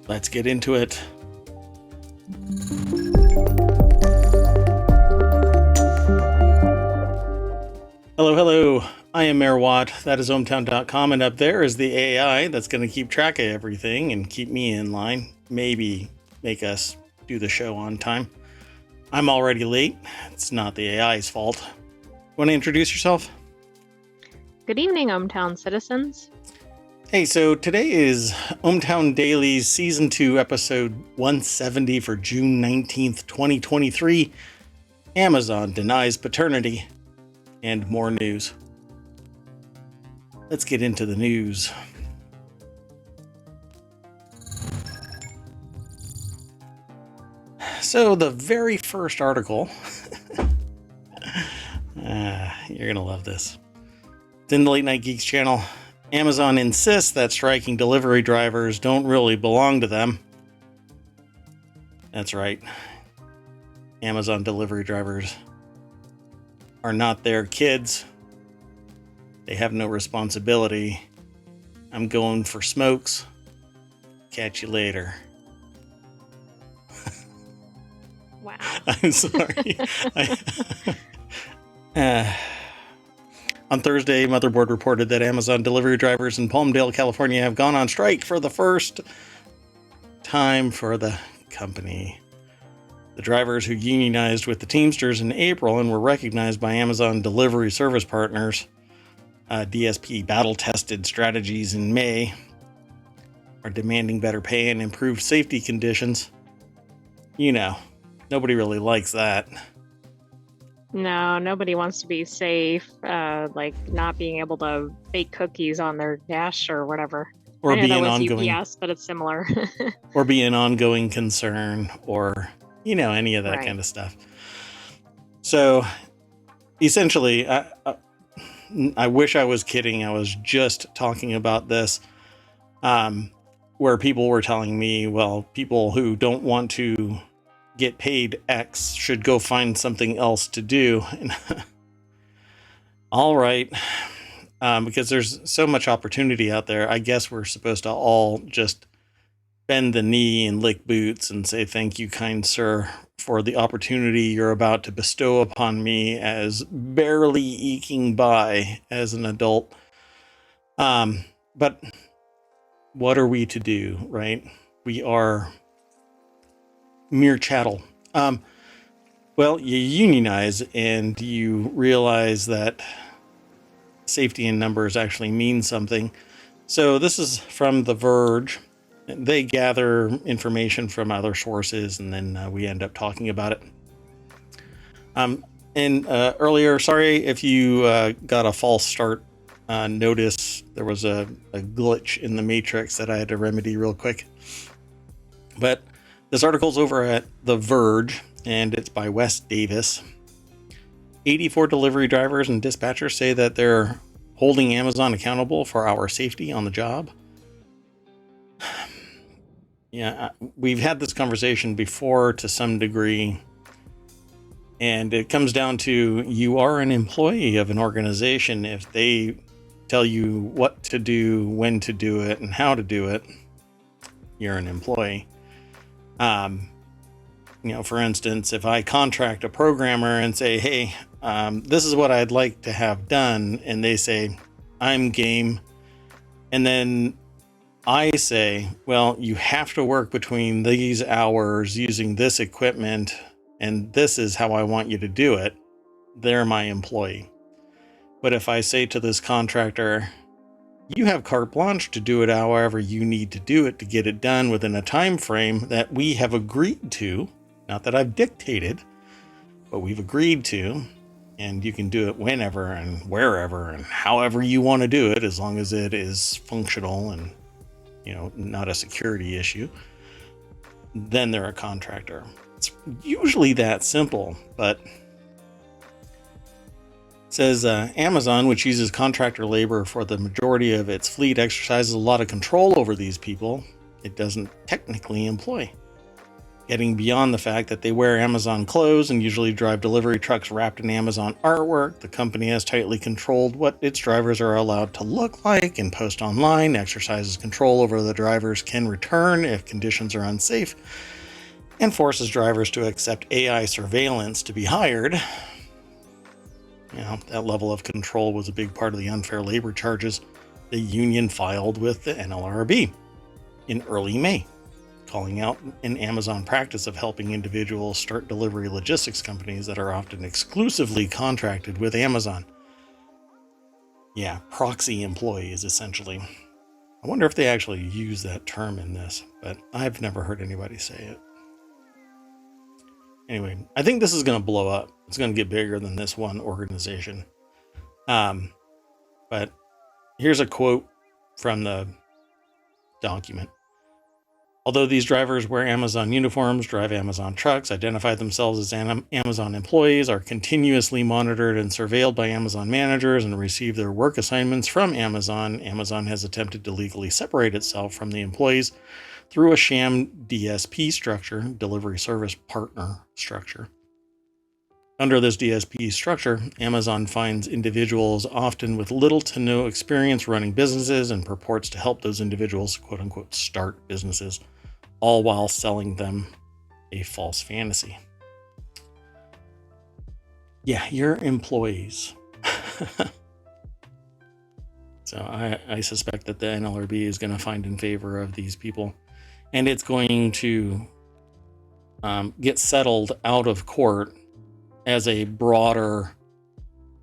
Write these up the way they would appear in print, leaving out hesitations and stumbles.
Let's get into it. Hello. I am Mayor Watt. That is ohmtown.com, and up there is the AI that's going to keep track of everything and keep me in line. Maybe make us do the show on time. I'm already late. It's not the AI's fault. Want to introduce yourself? Good evening, ohmTown citizens. Hey, so today is ohmTown Daily's Season 2, Episode 170 for June 19th, 2023. Amazon denies paternity. And more news. Let's get into the news. So the very first article, you're going to love this. It's in the Late Night Geeks channel. Amazon insists that striking delivery drivers don't really belong to them. That's right. Amazon delivery drivers are not their kids. They have no responsibility. I'm going for smokes. Catch you later. Wow. I'm sorry. On Thursday, Motherboard reported that Amazon delivery drivers in Palmdale, California have gone on strike for the first time for the company. The drivers who unionized with the Teamsters in April and were recognized by Amazon delivery service partners, DSP battle-tested strategies in May, are demanding better pay and improved safety conditions. You know, nobody really likes that. No, nobody wants to be safe, like not being able to bake cookies on their dash or whatever. Or I know be that an was ongoing UPS, but it's similar. or be an ongoing concern, or any of that Right. kind of stuff. So essentially, I wish I was kidding. I was just talking about this, where people were telling me, well, people who don't want to get paid X should go find something else to do. And all right. Because there's so much opportunity out there. I guess we're supposed to all just bend the knee and lick boots and say, thank you, kind sir, for the opportunity you're about to bestow upon me as barely eking by as an adult. But what are we to do, right? We are mere chattel. Well, you unionize and you realize that safety in numbers actually means something. So this is from The Verge. They gather information from other sources, and then we end up talking about it. Earlier, sorry if you got a false start notice. There was a glitch in the matrix that I had to remedy real quick. But this article's over at The Verge, and it's by Wes Davis. 84 delivery drivers and dispatchers say that they're holding Amazon accountable for our safety on the job. Yeah, we've had this conversation before to some degree, and it comes down to you are an employee of an organization. If they tell you what to do, when to do it, and how to do it, you're an employee. For instance, if I contract a programmer and say, hey, this is what I'd like to have done, and they say, I'm game, and then I say, well, you have to work between these hours using this equipment, and this is how I want you to do it, they're my employee. But if I say to this contractor, you have carte blanche to do it however you need to do it to get it done within a time frame that we have agreed to, not that I've dictated, but we've agreed to, and you can do it whenever and wherever and however you want to do it, as long as it is functional and not a security issue, then they're a contractor. It's usually that simple, but it says Amazon, which uses contractor labor for the majority of its fleet, exercises a lot of control over these people it doesn't technically employ. Getting beyond the fact that they wear Amazon clothes and usually drive delivery trucks wrapped in Amazon artwork, the company has tightly controlled what its drivers are allowed to look like and post online, exercises control over the drivers can return if conditions are unsafe, and forces drivers to accept AI surveillance to be hired. That level of control was a big part of the unfair labor charges the union filed with the NLRB in early May, calling out an Amazon practice of helping individuals start delivery logistics companies that are often exclusively contracted with Amazon. Yeah, proxy employees, essentially. I wonder if they actually use that term in this, but I've never heard anybody say it. Anyway, I think this is going to blow up. It's going to get bigger than this one organization. But here's a quote from the document. Although these drivers wear Amazon uniforms, drive Amazon trucks, identify themselves as Amazon employees, are continuously monitored and surveilled by Amazon managers, and receive their work assignments from Amazon, Amazon has attempted to legally separate itself from the employees through a sham DSP structure, delivery service partner structure. Under this DSP structure, Amazon finds individuals often with little to no experience running businesses and purports to help those individuals, quote unquote, start businesses, all while selling them a false fantasy. Yeah, you're employees. So I suspect that the NLRB is going to find in favor of these people, and it's going to get settled out of court as a broader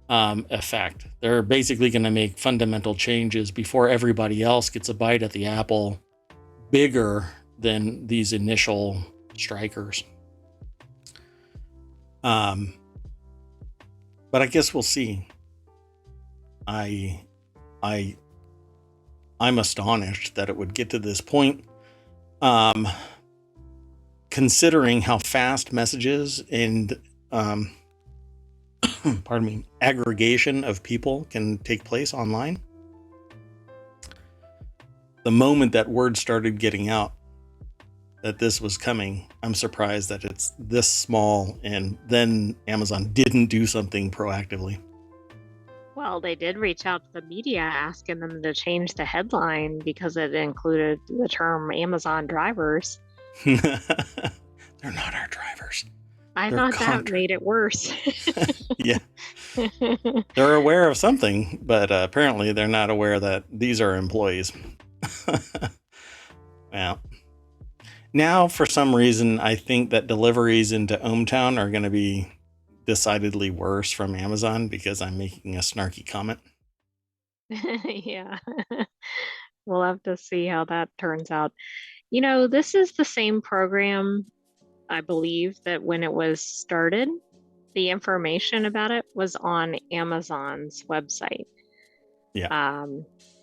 effect. They're basically going to make fundamental changes before everybody else gets a bite at the apple bigger than these initial strikers. But I guess we'll see. I'm astonished that it would get to this point. Considering how fast messages and aggregation of people can take place online. The moment that word started getting out that this was coming, I'm surprised that it's this small, and then Amazon didn't do something proactively. Well, they did reach out to the media asking them to change the headline because it included the term Amazon drivers. They're not our drivers. I thought that made it worse. Yeah. They're aware of something, but apparently they're not aware that these are employees. Well, now for some reason, I think that deliveries into ohmTown are going to be decidedly worse from Amazon because I'm making a snarky comment. Yeah. We'll have to see how that turns out. This is the same program, I believe, that when it was started, the information about it was on Amazon's website. Yeah.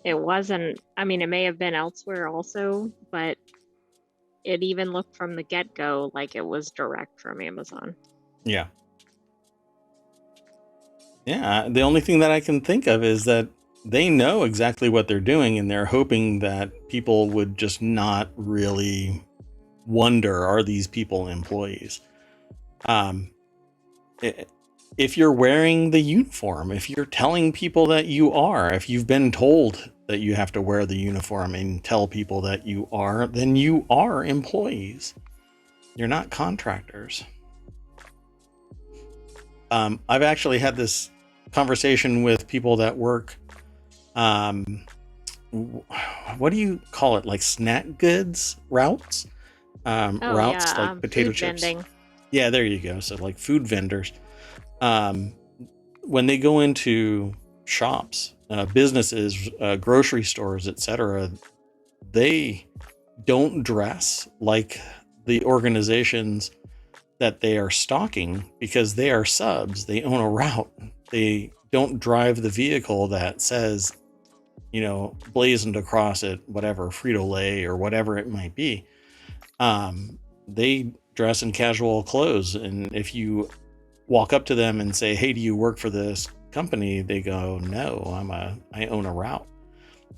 It wasn't, it may have been elsewhere also, but it even looked from the get-go like it was direct from Amazon. Yeah. Yeah. The only thing that I can think of is that they know exactly what they're doing, and they're hoping that people would just not really wonder, are these people employees? If you're wearing the uniform, if you're telling people that you are, if you've been told that you have to wear the uniform and tell people that you are, then you are employees. You're not contractors. I've actually had this conversation with people that work, what do you call it? Like snack goods routes? Routes, like potato chips. Vending. Yeah, there you go. So like food vendors. When they go into shops, businesses, grocery stores, etc., they don't dress like the organizations that they are stocking because they are subs. They own a route. They don't drive the vehicle that says, blazoned across it, whatever, Frito-Lay or whatever it might be. They dress in casual clothes. And if you walk up to them and say, hey, do you work for this company? They go, no, I own a route.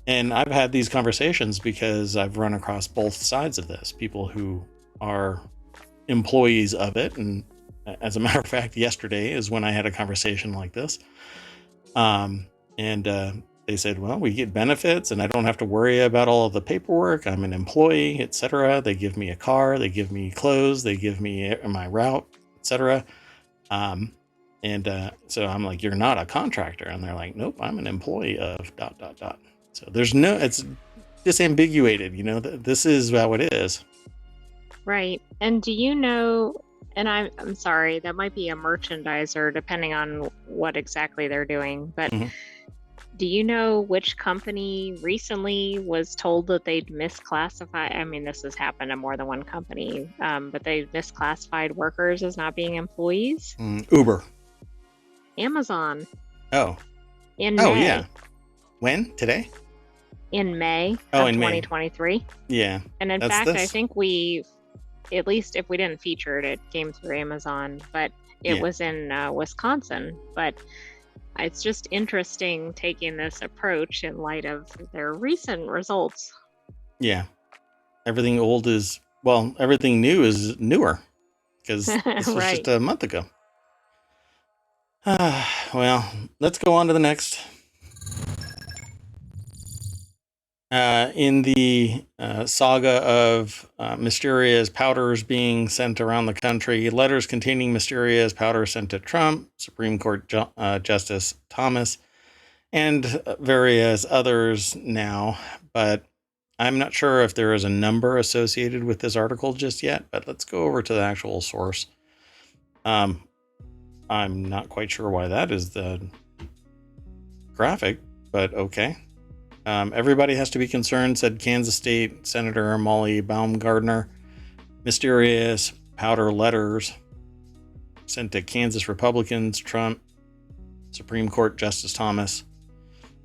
And I've had these conversations because I've run across both sides of this. People who are employees of it. And as a matter of fact, yesterday is when I had a conversation like this. They said, well, we get benefits and I don't have to worry about all of the paperwork. I'm an employee, etc. They give me a car, they give me clothes, they give me my route, etc. So I'm like, you're not a contractor. And they're like, nope, I'm an employee of ... So there's no, it's disambiguated, this is how it is. Right. And do you know, and I'm sorry, that might be a merchandiser depending on what exactly they're doing, but Mhm. do you know which company recently was told that they'd misclassify? I mean, this has happened to more than one company, but they misclassified workers as not being employees? Uber. Amazon Oh. in Oh, May. yeah. When? Today? In May Oh, of in May. 2023. Yeah. And in That's fact, I this. think we, at least if we didn't feature it, it came through Amazon, but it Yeah. was in Wisconsin. But it's just interesting taking this approach in light of their recent results. Yeah. Everything old is, well, everything new is newer because this was Right. just a month ago. Well, let's go on to the next. In the saga of mysterious powders being sent around the country, letters containing mysterious powder sent to Trump, Supreme Court Justice Thomas, and various others now. But I'm not sure if there is a number associated with this article just yet, but let's go over to the actual source. I'm not quite sure why that is the graphic, but okay. Everybody has to be concerned, said Kansas State Senator Molly Baumgardner. Mysterious powder letters sent to Kansas Republicans, Trump, Supreme Court Justice Thomas.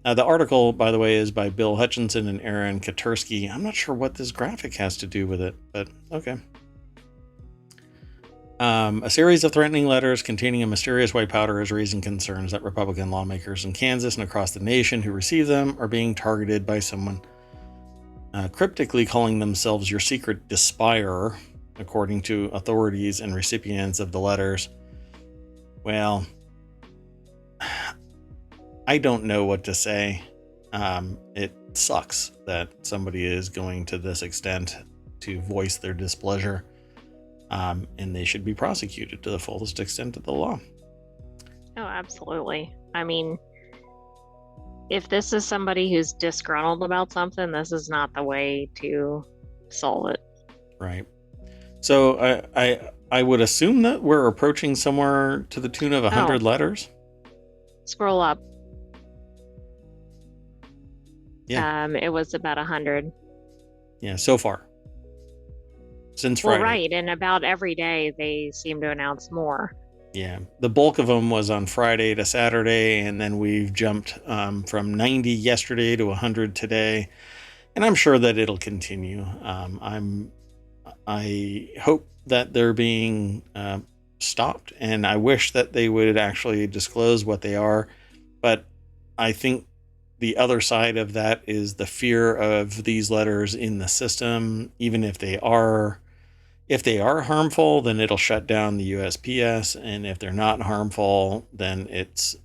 The article, by the way, is by Bill Hutchinson and Aaron Katursky. I'm not sure what this graphic has to do with it, but okay. A series of threatening letters containing a mysterious white powder is raising concerns that Republican lawmakers in Kansas and across the nation who receive them are being targeted by someone cryptically calling themselves your secret despirer, according to authorities and recipients of the letters. Well, I don't know what to say. It sucks that somebody is going to this extent to voice their displeasure. And they should be prosecuted to the fullest extent of the law. Oh, absolutely. I mean, if this is somebody who's disgruntled about something, this is not the way to solve it. Right. So I would assume that we're approaching somewhere to the tune of 100 letters. Scroll up. Yeah. It was about 100. Yeah, so far. Since Well, Friday. right, and about every day they seem to announce more. Yeah, the bulk of them was on Friday to Saturday, and then we've jumped from 90 yesterday to 100 today, and I'm sure that it'll continue. I hope that they're being stopped, and I wish that they would actually disclose what they are, but I think the other side of that is the fear of these letters in the system. Even if they are harmful, then it'll shut down the USPS. And if they're not harmful, then it's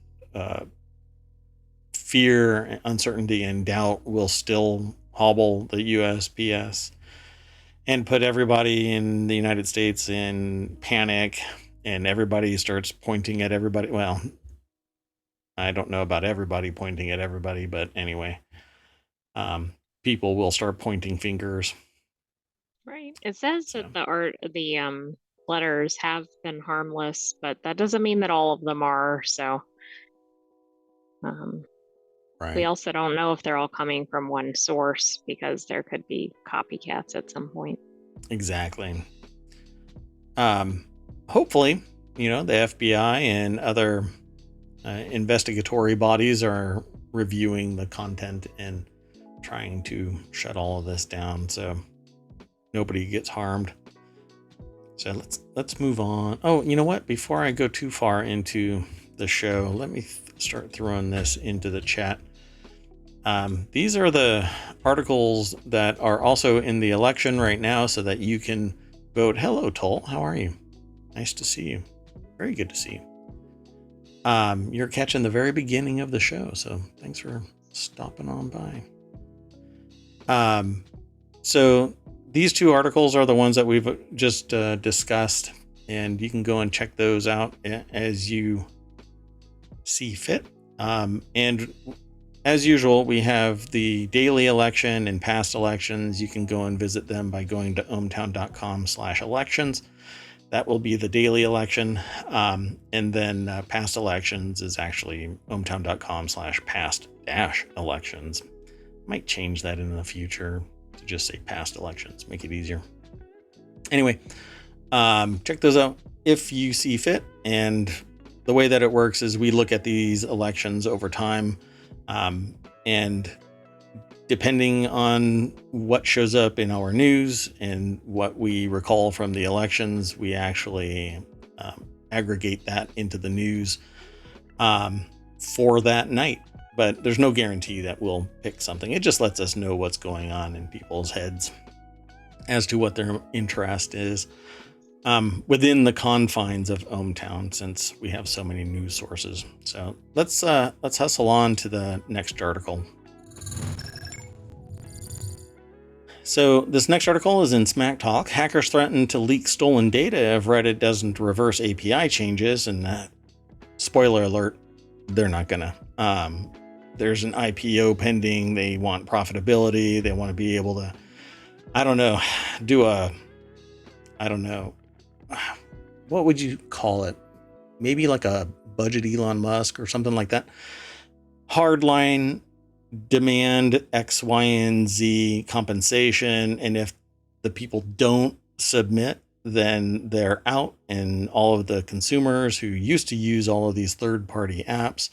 fear, uncertainty, and doubt will still hobble the USPS and put everybody in the United States in panic. And everybody starts pointing at everybody. Well, I don't know about everybody pointing at everybody, but anyway, people will start pointing fingers. Right. It says that the letters have been harmless, but that doesn't mean that all of them are. So, Right. we also don't know if they're all coming from one source because there could be copycats at some point. Exactly. Hopefully, the FBI and other investigatory bodies are reviewing the content and trying to shut all of this down so nobody gets harmed. So let's move on. Oh, you know what? Before I go too far into the show, let me start throwing this into the chat. These are the articles that are also in the election right now so that you can vote. Hello, Toll. How are you? Nice to see you. Very good to see you. You're catching the very beginning of the show, so thanks for stopping on by. So these two articles are the ones that we've just discussed, and you can go and check those out as you see fit. And as usual, we have the daily election and past elections. You can go and visit them by going to ohmtown.com/elections. That will be the daily election. And then past elections is actually ohmtown.com/past-elections. Might change that in the future to just say past elections, make it easier. Anyway, check those out if you see fit. And the way that it works is we look at these elections over time. And depending on what shows up in our news and what we recall from the elections, we actually aggregate that into the news for that night. But there's no guarantee that we'll pick something. It just lets us know what's going on in people's heads as to what their interest is within the confines of ohmTown, since we have so many news sources. So let's hustle on to the next article. So this next article is in Smack Talk. Hackers threaten to leak stolen data if Reddit doesn't reverse API changes. And spoiler alert, they're not gonna. There's an IPO pending. They want profitability. They want to be able to, what would you call it? Maybe like a budget Elon Musk or something like that. Hardline demand X, Y, and Z compensation. And if the people don't submit, then they're out. And all of the consumers who used to use all of these third-party apps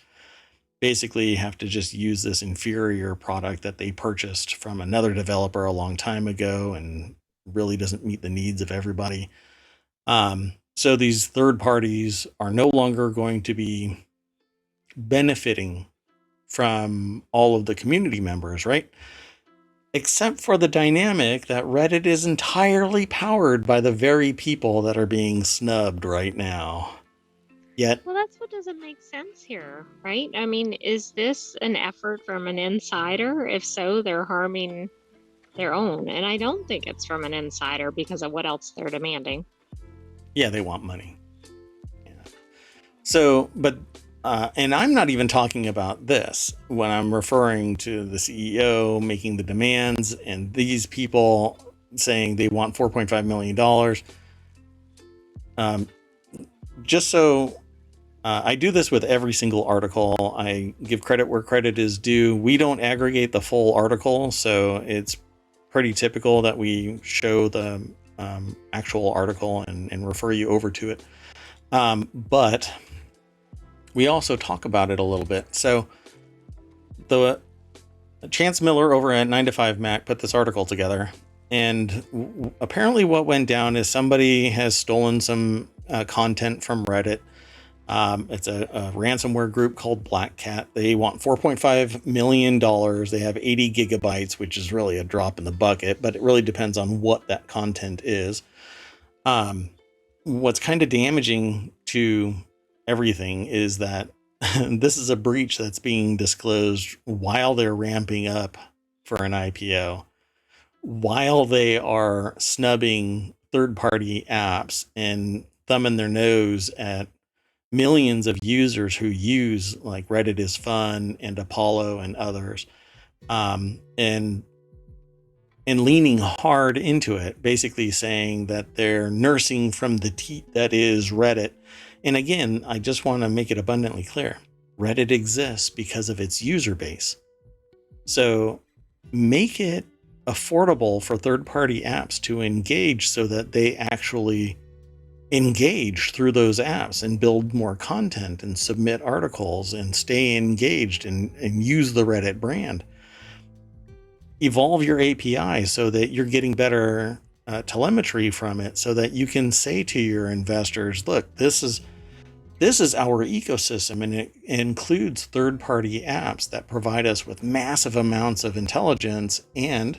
basically have to just use this inferior product that they purchased from another developer a long time ago and really doesn't meet the needs of everybody. So these third parties are no longer going to be benefiting from all of the community members, right? Except for the dynamic that Reddit is entirely powered by the very people that are being snubbed right now. Yet, well, that's what doesn't make sense here, right? I mean, is this an effort from an insider? If so, they're harming their own. And I don't think it's from an insider because of what else they're demanding. yeah, they want money. Yeah. So, but, and I'm not even talking about this when I'm referring to the CEO making the demands and these people saying they want $4.5 million. Just so I do this with every single article. I give credit where credit is due. We don't aggregate the full article, so it's pretty typical that we show the actual article and refer you over to it. But we also talk about it a little bit. So the Chance Miller over at 9 to 5 Mac put this article together, and apparently what went down is somebody has stolen some content from Reddit. It's a ransomware group called Black Cat. They want $4.5 million. They have 80 gigabytes, which is really a drop in the bucket, but it really depends on what that content is. What's kind of damaging to everything is that this is a breach that's being disclosed while they're ramping up for an IPO, while they are snubbing third-party apps and thumbing their nose at millions of users who use like Reddit is Fun and Apollo and others, and leaning hard into it, basically saying that they're nursing from the teat that is Reddit. And again, I just want to make it abundantly clear. Reddit exists because of its user base. So make it affordable for third-party apps to engage so that they actually engage through those apps and build more content and submit articles and stay engaged and use the Reddit brand. Evolve your API so that you're getting better telemetry from it so that you can say to your investors, look, this is our ecosystem, and it includes third-party apps that provide us with massive amounts of intelligence and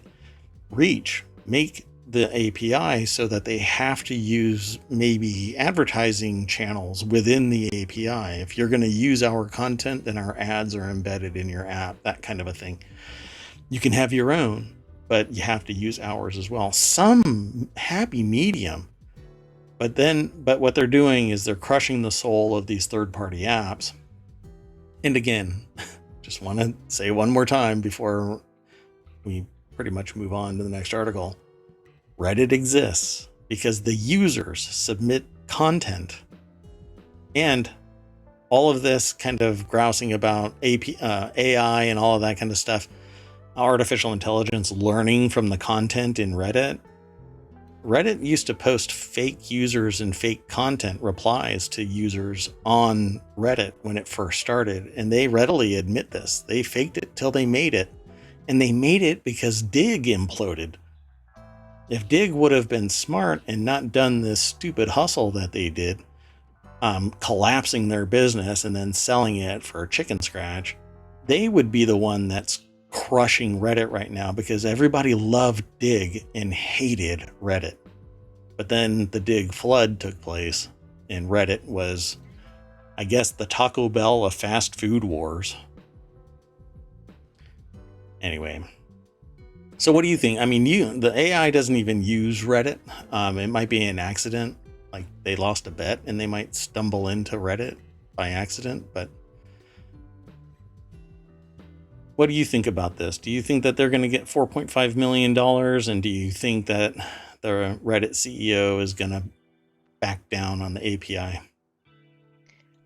reach. Make the API so that they have to use maybe advertising channels within the API. If you're going to use our content, then our ads are embedded in your app, that kind of a thing. You can have your own, but you have to use ours as well. Some happy medium. But what they're doing is they're crushing the soul of these third-party apps. And again, just want to say one more time before we pretty much move on to the next article. Reddit exists because the users submit content. And all of this kind of grousing about AI and all of that kind of stuff, artificial intelligence learning from the content in Reddit. Reddit used to post fake users and fake content replies to users on Reddit when it first started, and they readily admit this. They faked it till they made it, and they made it because Dig imploded. If Dig would have been smart and not done this stupid hustle that they did, collapsing their business and then selling it for a chicken scratch, they would be the one that's crushing Reddit right now because everybody loved Dig and hated Reddit. But then the Dig flood took place and Reddit was, I guess, the Taco Bell of fast food wars. Anyway, so what do you think? I mean, the AI doesn't even use Reddit. It might be an accident, like they lost a bet and they might stumble into Reddit by accident, but what do you think about this? Do you think that they're going to get $4.5 million? And do you think that the Reddit CEO is going to back down on the API?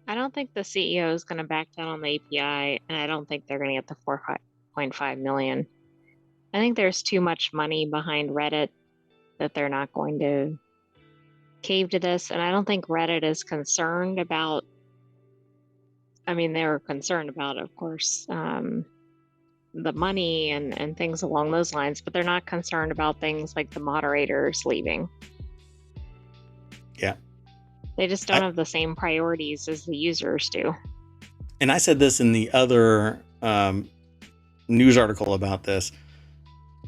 I don't think the CEO is going to back down on the API, and I don't think they're going to get the 4.5 million. I think there's too much money behind Reddit that they're not going to cave to this. And I don't think Reddit is concerned about, I mean, they're concerned about, of course, the money and things along those lines, but they're not concerned about things like the moderators leaving. Yeah. They just don't have the same priorities as the users do. And I said this in the other news article about this.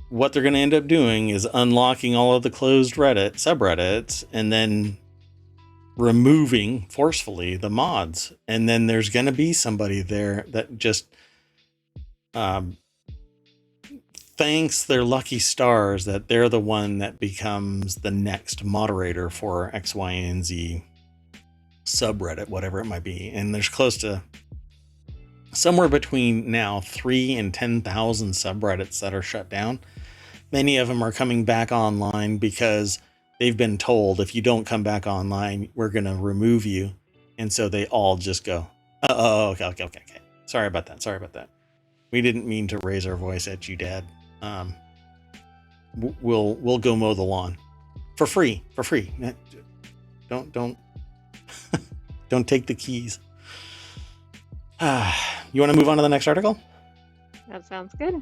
What they're going to end up doing is unlocking all of the closed Reddit subreddits and then removing forcefully the mods. And then there's going to be somebody there that just thanks their lucky stars that they're the one that becomes the next moderator for X, Y, and Z subreddit, whatever it might be. And there's close to somewhere between now 3,000 and 10,000 subreddits that are shut down. Many of them are coming back online because they've been told, if you don't come back online, we're going to remove you. And so they all just go, okay. Sorry about that. We didn't mean to raise our voice at you, Dad. We'll go mow the lawn for free. Don't don't take the keys. You want to move on to the next article? That sounds good.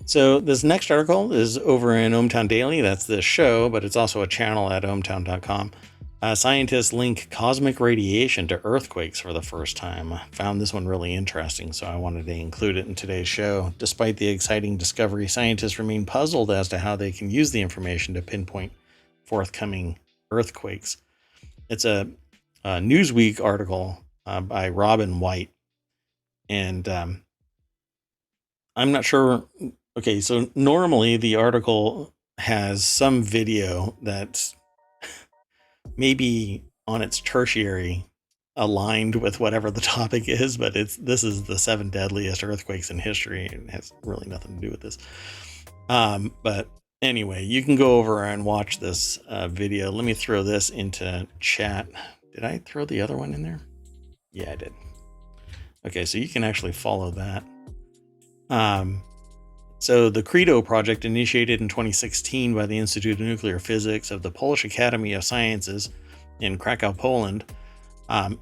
So this next article is over in ohmTown Daily. That's this show, but it's also a channel at ohmTown.com. Scientists link cosmic radiation to earthquakes for the first time. I found this one really interesting, so I wanted to include it in today's show. Despite the exciting discovery, scientists remain puzzled as to how they can use the information to pinpoint forthcoming earthquakes. It's a Newsweek article by Robin White, and I'm not sure. Okay, so normally the article has some video that's maybe on its tertiary aligned with whatever the topic is, but this is the 7 deadliest earthquakes in history. It has really nothing to do with this. But anyway, you can go over and watch this video. Let me throw this into chat. Did I throw the other one in there? Yeah, I did. Okay, so you can actually follow that. So the Credo project, initiated in 2016 by the Institute of Nuclear Physics of the Polish Academy of Sciences in Krakow, Poland,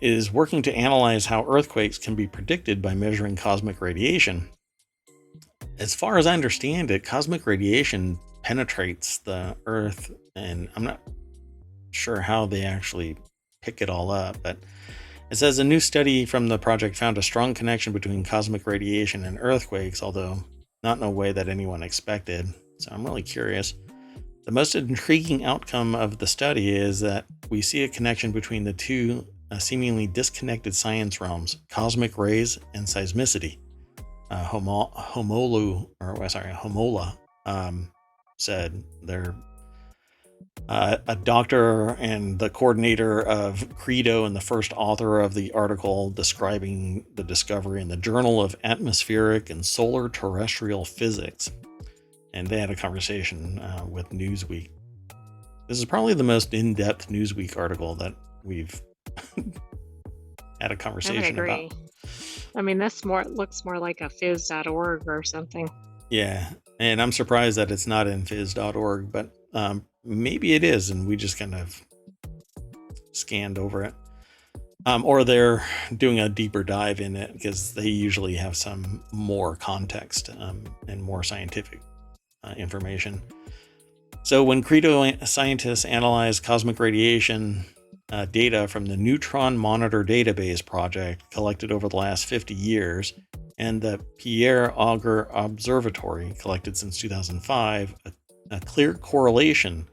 is working to analyze how earthquakes can be predicted by measuring cosmic radiation. As far as I understand it, cosmic radiation penetrates the Earth, and I'm not sure how they actually pick it all up, but it says a new study from the project found a strong connection between cosmic radiation and earthquakes, although not in a way that anyone expected. So I'm really curious. The most intriguing outcome of the study is that we see a connection between the two seemingly disconnected science realms, cosmic rays and seismicity. Homola said they're a doctor and the coordinator of Credo and the first author of the article describing the discovery in the Journal of Atmospheric and Solar Terrestrial Physics. And they had a conversation with Newsweek. This is probably the most in-depth Newsweek article that we've had a conversation about. I mean, this looks more like a phys.org or something. Yeah, and I'm surprised that it's not in phys.org, but maybe it is, and we just kind of scanned over it. Or they're doing a deeper dive in it because they usually have some more context and more scientific information. So when Credo scientists analyzed cosmic radiation data from the Neutron Monitor Database project collected over the last 50 years and the Pierre Auger Observatory collected since 2005, a clear correlation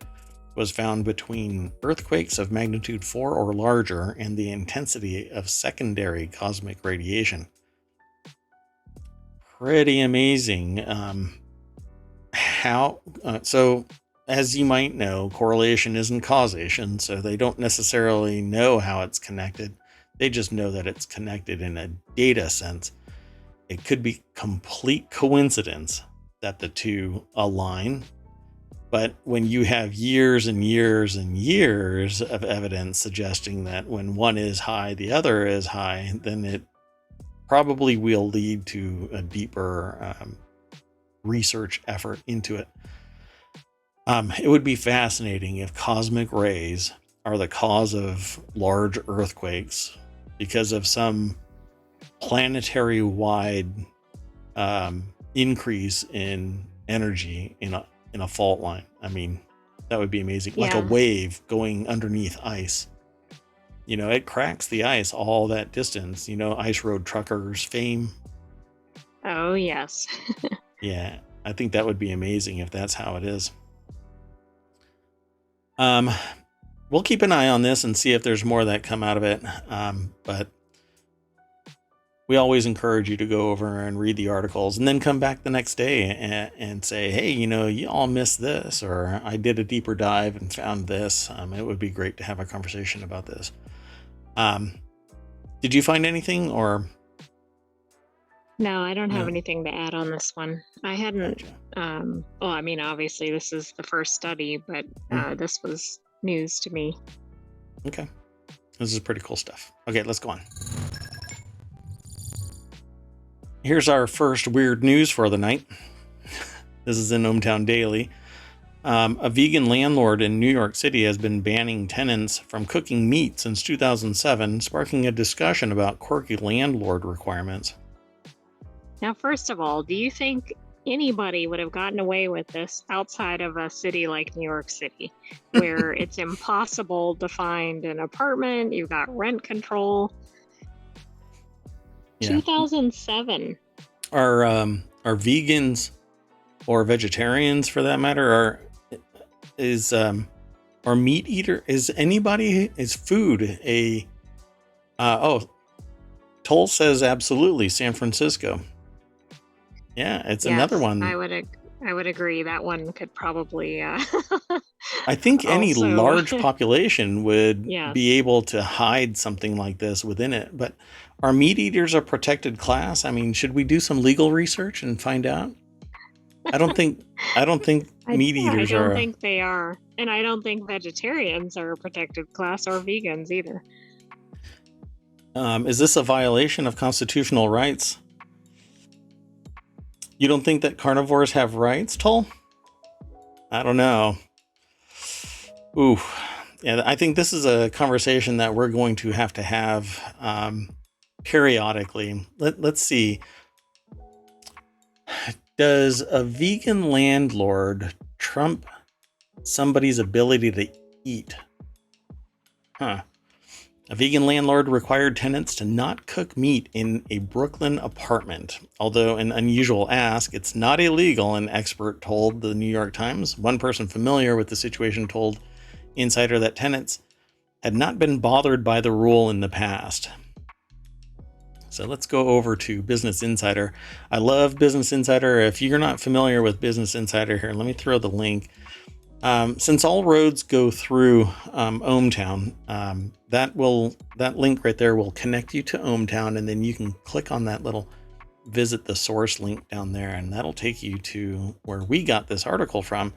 was found between earthquakes of magnitude 4 or larger and the intensity of secondary cosmic radiation. Pretty amazing. So as you might know, correlation isn't causation, so they don't necessarily know how it's connected. They just know that it's connected in a data sense. It could be complete coincidence that the two align, but when you have years and years and years of evidence suggesting that when one is high, the other is high, then it probably will lead to a deeper research effort into it. It would be fascinating if cosmic rays are the cause of large earthquakes because of some planetary-wide increase in energy in a fault line. I mean, that would be amazing. Yeah. Like a wave going underneath ice. You know, it cracks the ice all that distance. You know, ice road truckers fame. Oh, yes. Yeah, I think that would be amazing if that's how it is. We'll keep an eye on this and see if there's more that come out of it. But we always encourage you to go over and read the articles and then come back the next day and say, hey, you know, you all missed this, or I did a deeper dive and found this. It would be great to have a conversation about this. Did you find anything or? No, I don't have anything to add on this one. I hadn't, Gotcha. well, I mean, obviously this is the first study, but this was news to me. Okay. This is pretty cool stuff. Okay, let's go on. Here's our first weird news for the night. This is in ohmTown Daily. A vegan landlord in New York City has been banning tenants from cooking meat since 2007, sparking a discussion about quirky landlord requirements. Now, first of all, do you think anybody would have gotten away with this outside of a city like New York City, where it's impossible to find an apartment, you've got rent control? Yeah. 2007. Are vegans or vegetarians, for that matter, are meat eater? Is food a? Toll says absolutely. San Francisco. Yeah, it's another one. I would agree. That one could probably. I think any large population would be able to hide something like this within it. But are meat eaters a protected class? I mean, should we do some legal research and find out? I don't think meat eaters are. I don't think they are, and I don't think vegetarians are a protected class or vegans either. Is this a violation of constitutional rights? You don't think that carnivores have rights, Toll? I don't know. Ooh. Yeah, I think this is a conversation that we're going to have periodically. Let's see. Does a vegan landlord trump somebody's ability to eat? Huh. A vegan landlord required tenants to not cook meat in a Brooklyn apartment. Although an unusual ask, it's not illegal, an expert told the New York Times. One person familiar with the situation told Insider that tenants had not been bothered by the rule in the past. So let's go over to Business Insider. I love Business Insider. If you're not familiar with Business Insider here, let me throw the link. Since all roads go through ohmTown, that link right there will connect you to ohmTown, and then you can click on that little visit the source link down there, and that'll take you to where we got this article from.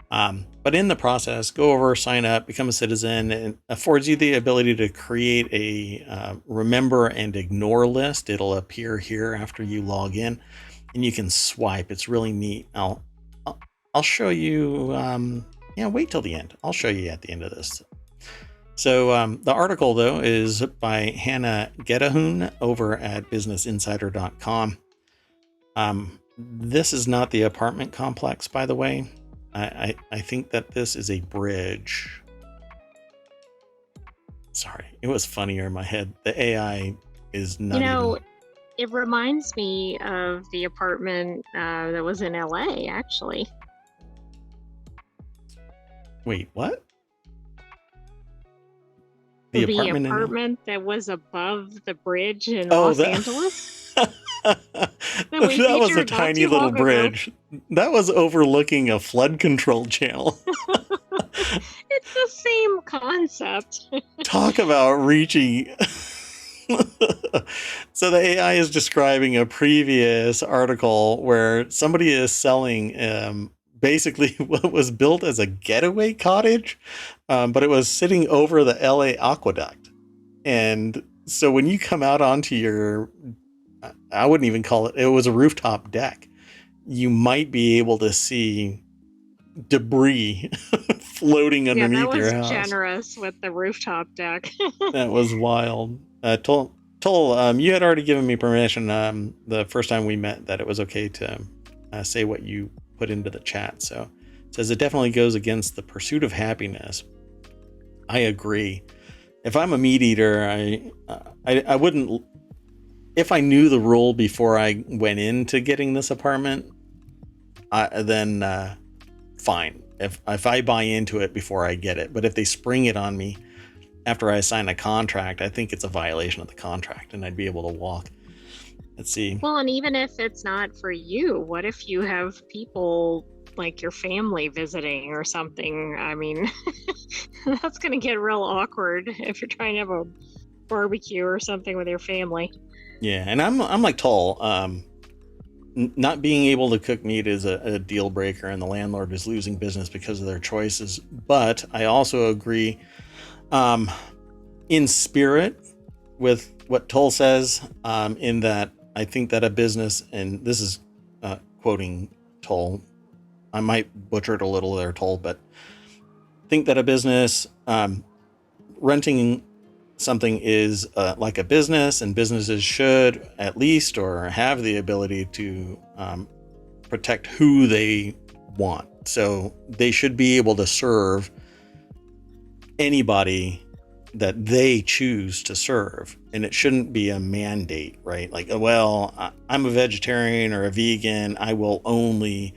But in the process, go over, sign up, become a citizen, and affords you the ability to create a remember and ignore list. It'll appear here after you log in, and you can swipe. It's really neat. I'll show you. Wait till the end. I'll show you at the end of this. So the article, though, is by Hannah Gedahun over at businessinsider.com. This is not the apartment complex, by the way. I think that this is a bridge. Sorry, it was funnier in my head. The AI is not even... It reminds me of the apartment that was in LA, actually. Wait, what? The apartment that was above the bridge in Los Angeles? That was a tiny little bridge. That was overlooking a flood control channel. It's the same concept. Talk about reaching. So the AI is describing a previous article where somebody is selling basically what was built as a getaway cottage, but it was sitting over the LA aqueduct. And so when you come out onto your, I wouldn't even call it was a rooftop deck, you might be able to see debris floating underneath your house. That was generous with the rooftop deck. That was wild. Toll, you had already given me permission the first time we met that it was okay to say what you put into the chat. So it says it definitely goes against the pursuit of happiness. I agree. If I'm a meat eater, I wouldn't, if I knew the rule before I went into getting this apartment, then fine. If I buy into it before I get it, but if they spring it on me after I sign a contract, I think it's a violation of the contract, and I'd be able to walk. Let's see. Well, and even if it's not for you, what if you have people like your family visiting or something? I mean, that's going to get real awkward if you're trying to have a barbecue or something with your family. Yeah, and I'm like Toll. Not being able to cook meat is a deal breaker, and the landlord is losing business because of their choices. But I also agree in spirit with what Toll says, in that I think that a business, and this is quoting Toll, I might butcher it a little there, Toll, but I think that a business renting something is like a business, and businesses should at least or have the ability to protect who they want. So they should be able to serve anybody that they choose to serve, and it shouldn't be a mandate, right? Like, well, I'm a vegetarian or a vegan, I will only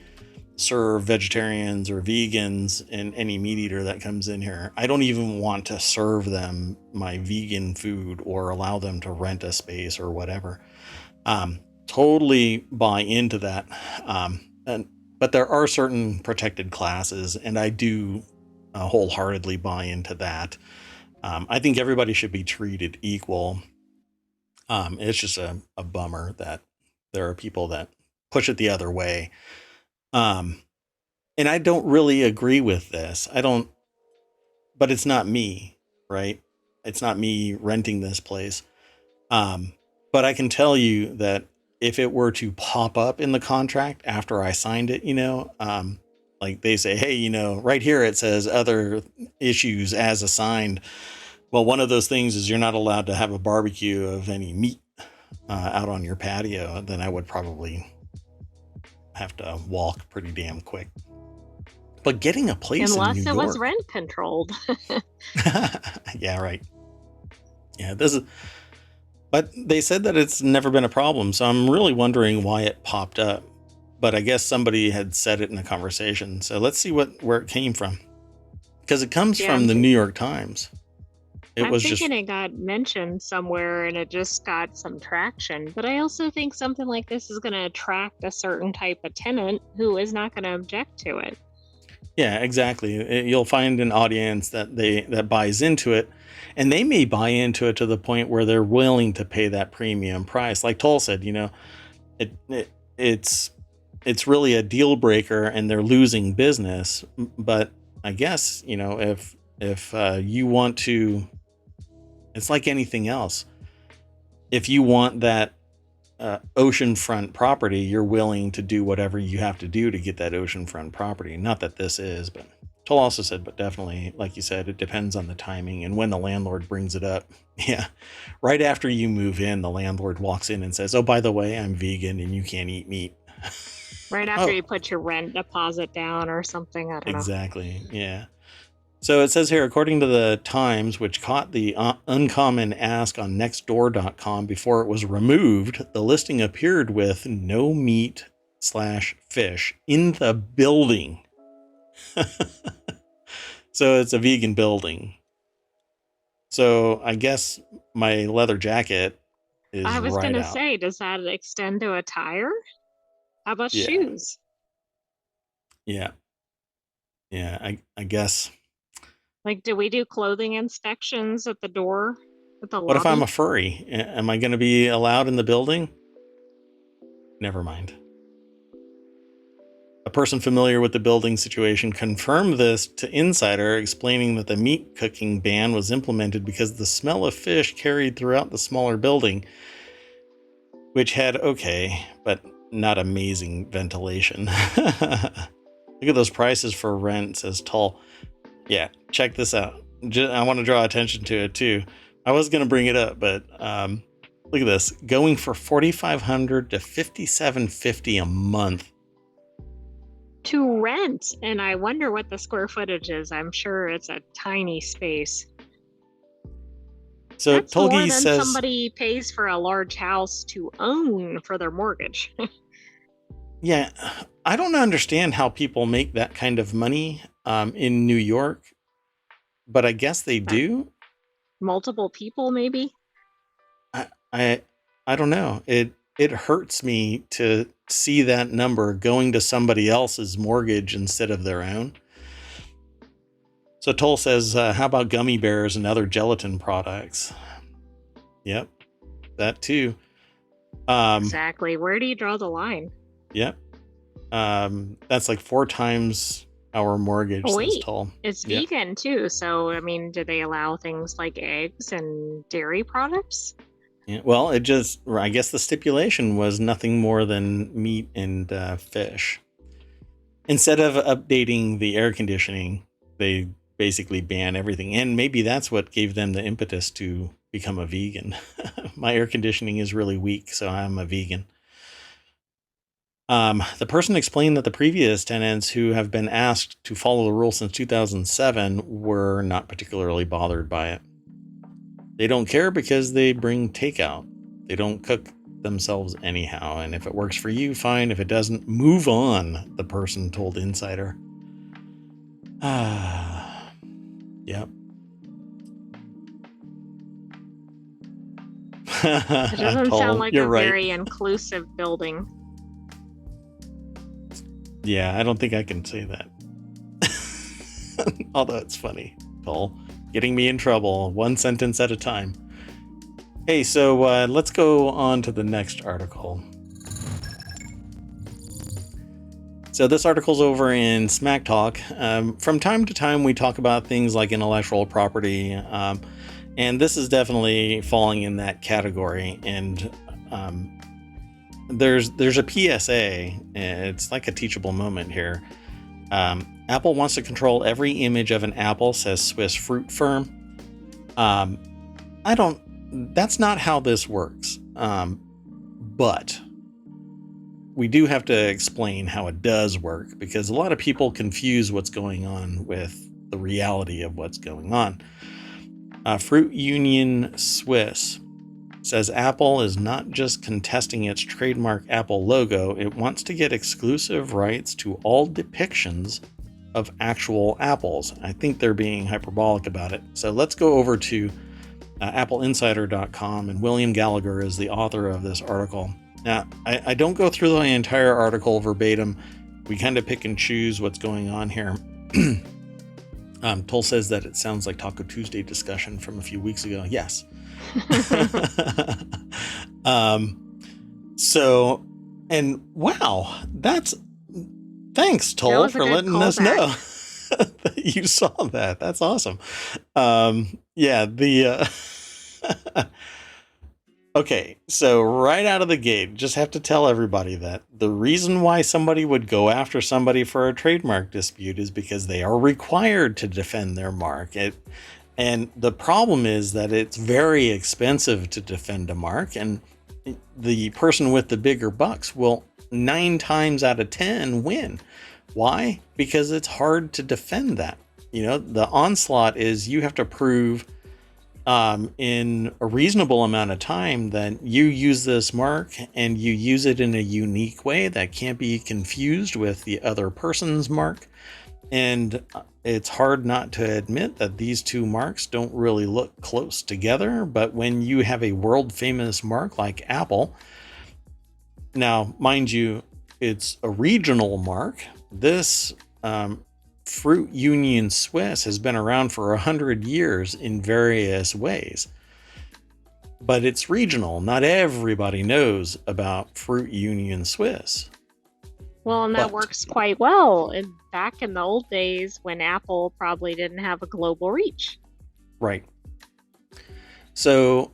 serve vegetarians or vegans and any meat eater that comes in here. I don't even want to serve them my vegan food or allow them to rent a space or whatever. Totally buy into that. But there are certain protected classes, and I do wholeheartedly buy into that. I think everybody should be treated equal. It's just a bummer that there are people that push it the other way. And I don't really agree with this. But it's not me, right? It's not me renting this place. But I can tell you that if it were to pop up in the contract after I signed it, like they say, hey, right here it says other issues as assigned. Well, one of those things is you're not allowed to have a barbecue of any meat out on your patio. Then I would probably have to walk pretty damn quick. But getting a place unless in New it York, was rent controlled. yeah, right. Yeah, but they said that it's never been a problem, so I'm really wondering why it popped up. But I guess somebody had said it in a conversation. So let's see where it came from. Because it comes Yeah, from the New York Times. It I'm was just, thinking it got mentioned somewhere and it just got some traction. But I also think something like this is going to attract a certain type of tenant who is not going to object to it. yeah, exactly. You'll find an audience that buys into it, and they may buy into it to the point where they're willing to pay that premium price. Like Toll said, it, it it's it's really a deal breaker, and they're losing business. But I guess if you want to, it's like anything else. If you want that oceanfront property, you're willing to do whatever you have to do to get that oceanfront property. Not that this is, but Toll also said, but definitely, like you said, it depends on the timing and when the landlord brings it up. Yeah. Right after you move in, the landlord walks in and says, oh, by the way, I'm vegan and you can't eat meat. Right after Oh, you put your rent deposit down or something. I don't know. exactly. Yeah. So it says here, according to the Times, which caught the uncommon ask on nextdoor.com before it was removed, the listing appeared with no meat/fish in the building. So it's a vegan building. So I guess my leather jacket is I was right gonna out. say, does that extend to attire? How about Yeah. shoes? Yeah. Yeah. I guess. Like, do we do clothing inspections at the door, at the What if I'm a lobby? furry? Am I going to be allowed in the building? Never mind. A person familiar with the building situation confirmed this to Insider, explaining that the meat cooking ban was implemented because the smell of fish carried throughout the smaller building, which had okay, but not amazing ventilation. Look at those prices for rent, says Tull. Yeah, check this out. I want to draw attention to it too. I was going to bring it up, but look at this. Going for $4,500 to $5,750 a month. To rent, and I wonder what the square footage is. I'm sure it's a tiny space. So That's more Tolgi than says, somebody pays for a large house to own for their mortgage. yeah, I don't understand how people make that kind of money in New York, but I guess they do. Multiple people, maybe? I, I, I don't know. It hurts me to see that number going to somebody else's mortgage instead of their own. So Toll says, how about gummy bears and other gelatin products? Yep, that too. Exactly. Where do you draw the line? Yep. That's like 4 times our mortgage, Oh, says wait, Toll. it's Yep. vegan too. So, I mean, do they allow things like eggs and dairy products? Yeah, well, I guess the stipulation was nothing more than meat and fish. Instead of updating the air conditioning, they basically ban everything. And maybe that's what gave them the impetus to become a vegan. My air conditioning is really weak, so I'm a vegan. The person explained that the previous tenants who have been asked to follow the rule since 2007 were not particularly bothered by it. They don't care because they bring takeout. They don't cook themselves anyhow, and if it works for you, fine. If it doesn't, move on, the person told Insider. Yep. It doesn't sound Tall, like you're a right. very inclusive building. Yeah, I don't think I can say that. Although it's funny. Tall, getting me in trouble, one sentence at a time. Hey, so let's go on to the next article. So this article's over in Smack Talk. From time to time, we talk about things like intellectual property, and this is definitely falling in that category. And there's a PSA. It's like a teachable moment here. Apple wants to control every image of an apple, says Swiss fruit firm. That's not how this works. But we do have to explain how it does work, because a lot of people confuse what's going on with the reality of what's going on. Fruit Union Swiss says Apple is not just contesting its trademark Apple logo, it wants to get exclusive rights to all depictions of actual apples. I think they're being hyperbolic about it. So let's go over to appleinsider.com, and William Gallagher is the author of this article. Now, I don't go through the entire article verbatim. We kind of pick and choose what's going on here. Toll says that it sounds like Taco Tuesday discussion from a few weeks ago. Yes. So, and wow, thanks, Toll, for letting us know that you saw that. That's awesome. Okay, so right out of the gate, just have to tell everybody that the reason why somebody would go after somebody for a trademark dispute is because they are required to defend their mark. And the problem is that it's very expensive to defend a mark, and the person with the bigger bucks will 9 times out of 10 win. Why? Because it's hard to defend that. You know, the onslaught is you have to prove in a reasonable amount of time that you use this mark and you use it in a unique way that can't be confused with the other person's mark. And it's hard not to admit that these two marks don't really look close together. But when you have a world famous mark like Apple, now, mind you, it's a regional mark. This Fruit Union Swiss has been around for 100 years in various ways, but it's regional. Not everybody knows about Fruit Union Swiss. Well, and that works quite well. And back in the old days when Apple probably didn't have a global reach. Right. So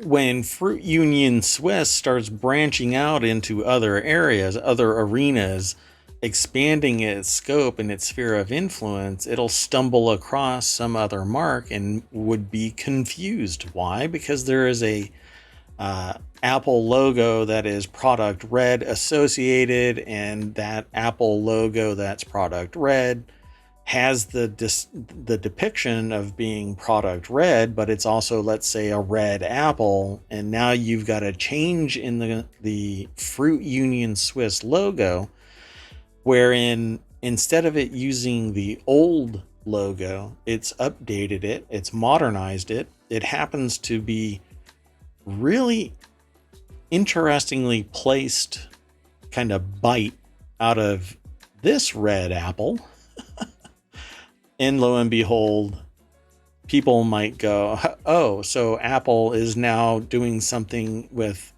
when Fruit Union Swiss starts branching out into other areas, other arenas, expanding its scope and its sphere of influence, it'll stumble across some other mark and would be confused. Why? Because there is a Apple logo that is product red associated, and that Apple logo that's product red has the depiction of being product red, but it's also, let's say, a red apple, and now you've got a change in the Fruit Union Swiss logo, wherein instead of it using the old logo, it's updated it, it's modernized it. It happens to be really interestingly placed kind of bite out of this red apple. And lo and behold, people might go, oh, so Apple is now doing something with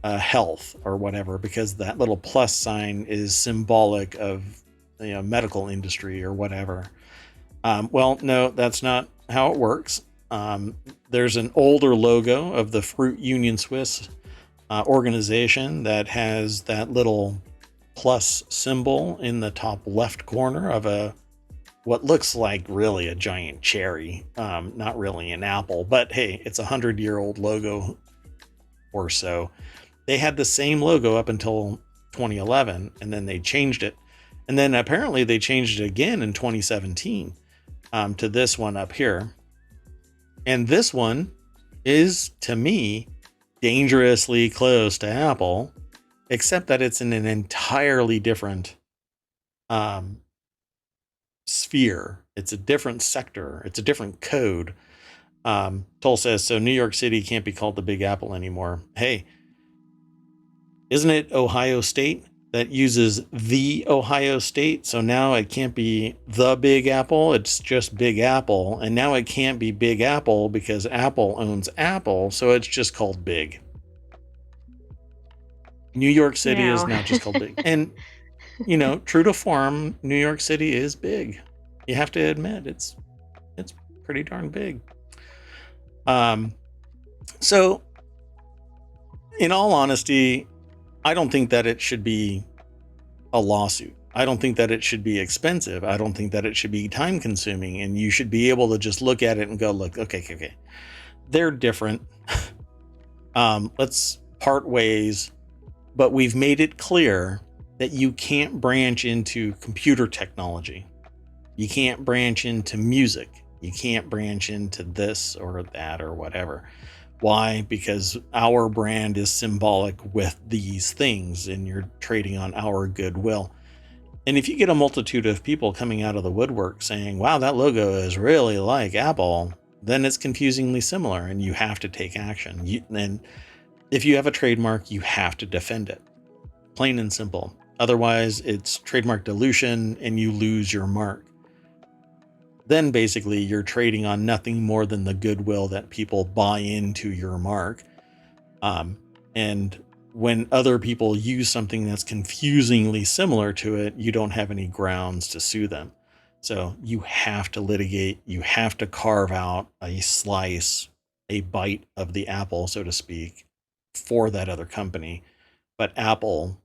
health or whatever, because that little plus sign is symbolic of, you know, medical industry or whatever. Well, no, that's not how it works. There's an older logo of the Fruit Union Swiss organization that has that little plus symbol in the top left corner of what looks like really a giant cherry, not really an apple, but hey, it's 100-year-old logo or so. They had the same logo up until 2011, and then they changed it. And then apparently they changed it again in 2017 to this one up here. And this one is, to me, dangerously close to Apple, except that it's in an entirely different sphere. It's a different sector. It's a different code. Toll says, so New York City can't be called the Big Apple anymore. Hey, isn't it Ohio State that uses the Ohio State? So now it can't be the Big Apple. It's just Big Apple. And now it can't be Big Apple because Apple owns Apple. So it's just called Big. New York City is now just called Big. And, you know, true to form, New York City is big. You have to admit, it's pretty darn big. So, in all honesty, I don't think that it should be a lawsuit. I don't think that it should be expensive. I don't think that it should be time consuming. And you should be able to just look at it and go, look, okay. They're different. Let's part ways. But we've made it clear that you can't branch into computer technology. You can't branch into music. You can't branch into this or that or whatever. Why? Because our brand is symbolic with these things and you're trading on our goodwill. And if you get a multitude of people coming out of the woodwork saying, wow, that logo is really like Apple, then it's confusingly similar and you have to take action. And if you have a trademark, you have to defend it. Plain and simple. Otherwise, it's trademark dilution and you lose your mark. Then basically you're trading on nothing more than the goodwill that people buy into your mark. And when other people use something that's confusingly similar to it, you don't have any grounds to sue them. So you have to litigate, you have to carve out a slice, a bite of the apple, so to speak, for that other company. But Apple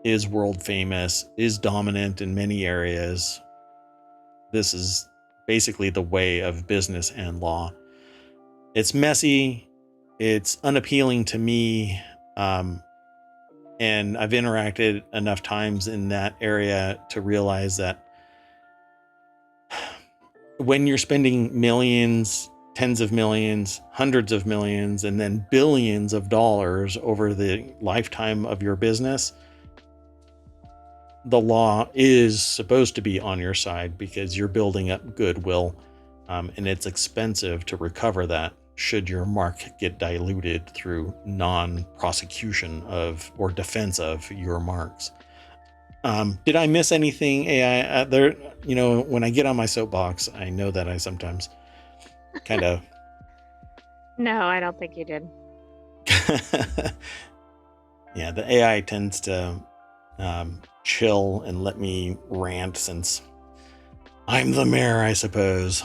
is world famous, is dominant in many areas. This is basically the way of business and law. It's messy, it's unappealing to me, and I've interacted enough times in that area to realize that when you're spending millions, tens of millions, hundreds of millions, and then billions of dollars over the lifetime of your business, the law is supposed to be on your side because you're building up goodwill, and it's expensive to recover that should your mark get diluted through non-prosecution of or defense of your marks. Did I miss anything, AI? There, when I get on my soapbox, I know that I sometimes kind of... No, I don't think you did. Yeah, the AI tends to chill and let me rant since I'm the mayor, I suppose.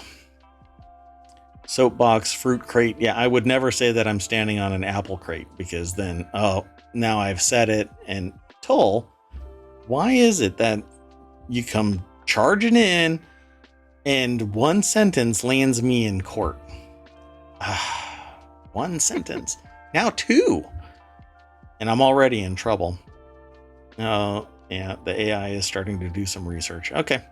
Soapbox, fruit crate. Yeah, I would never say that I'm standing on an apple crate because then, now I've said it. And Toll, why is it that you come charging in and one sentence lands me in court? One sentence. Now two. And I'm already in trouble. Oh, yeah, the AI is starting to do some research. Okay.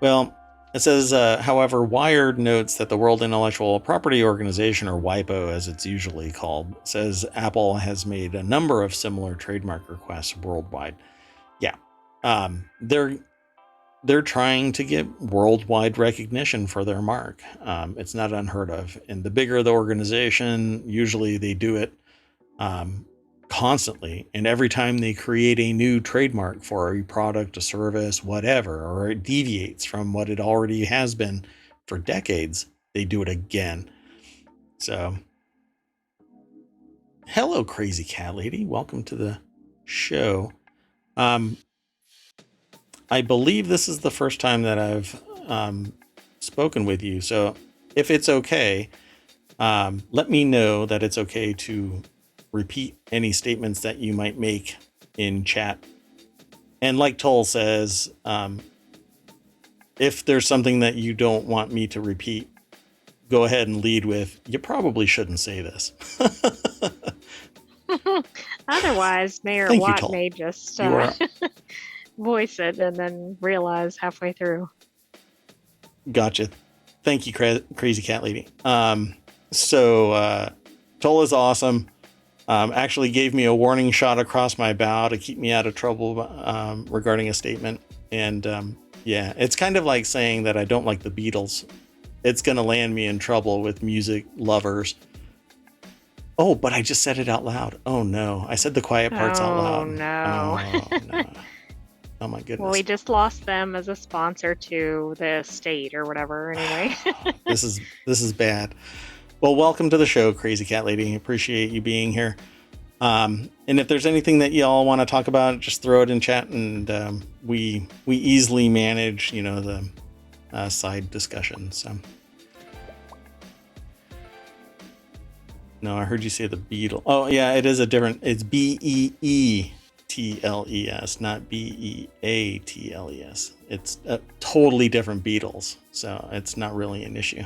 Well, it says, however, Wired notes that the World Intellectual Property Organization, or WIPO as it's usually called, says Apple has made a number of similar trademark requests worldwide. Yeah. They're trying to get worldwide recognition for their mark. It's not unheard of. And the bigger the organization, usually they do it constantly. And every time they create a new trademark for a product, a service, whatever, or it deviates from what it already has been for decades, they do it again. So, hello, crazy cat lady. Welcome to the show. I believe this is the first time that I've spoken with you. So if it's okay, let me know that it's okay to repeat any statements that you might make in chat. And like Toll says, if there's something that you don't want me to repeat, go ahead and lead with, you probably shouldn't say this. Otherwise, Mayor Thank you, Watt Toll. may just You are... voice it and then realize halfway through. Gotcha. Thank you, crazy cat lady. So Toll is awesome. Actually gave me a warning shot across my bow to keep me out of trouble regarding a statement. And yeah, it's kind of like saying that I don't like the Beatles. It's going to land me in trouble with music lovers. Oh, but I just said it out loud. Oh, no. I said the quiet parts out loud. No. Oh, no. Oh, my goodness. Well, we just lost them as a sponsor to the state or whatever, anyway. This is bad. Well, welcome to the show, Crazy Cat Lady. Appreciate you being here. And if there's anything that y'all want to talk about, just throw it in chat, and we easily manage, the side discussion. So, no, I heard you say the Beatles. Oh, yeah, it is a different. It's Beetles, not Beatles. It's a totally different Beatles, so it's not really an issue.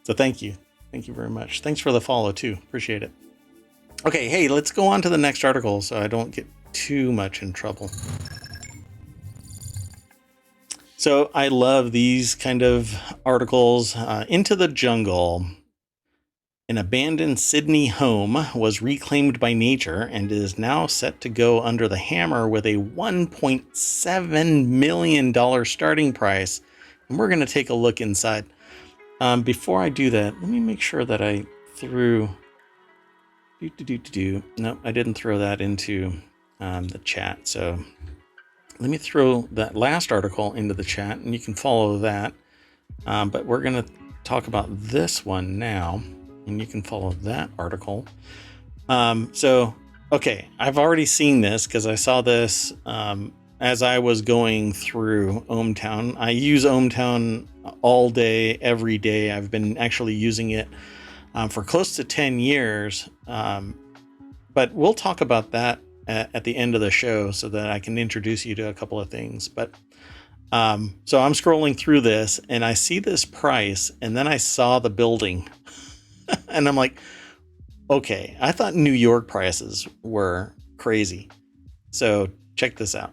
So thank you very much. Thanks for the follow too. Appreciate it. Okay, hey, let's go on to the next article so I don't get too much in trouble. So I love these kind of articles. Into the jungle. An abandoned Sydney home was reclaimed by nature and is now set to go under the hammer with a $1.7 million starting price. And we're going to take a look inside. Before I do that, let me make sure that I threw... Nope, I didn't throw that into the chat. So let me throw that last article into the chat and you can follow that. But we're going to talk about this one now. And you can follow that article. Okay, I've already seen this because I saw this as I was going through ohmTown. I use ohmTown all day, every day. I've been actually using it for close to 10 years. But we'll talk about that at the end of the show so that I can introduce you to a couple of things. But so I'm scrolling through this and I see this price and then I saw the building. And I'm like, okay, I thought New York prices were crazy. So check this out.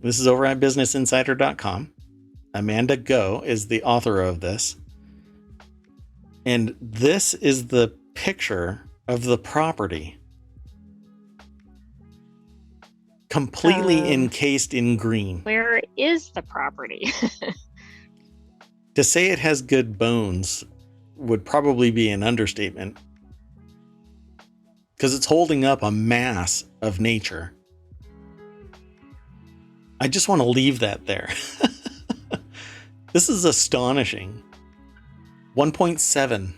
This is over at businessinsider.com. Amanda Go is the author of this. And this is the picture of the property. Completely encased in green. Where is the property? To say it has good bones would probably be an understatement because it's holding up a mass of nature. I just want to leave that there. This is astonishing. 1.7.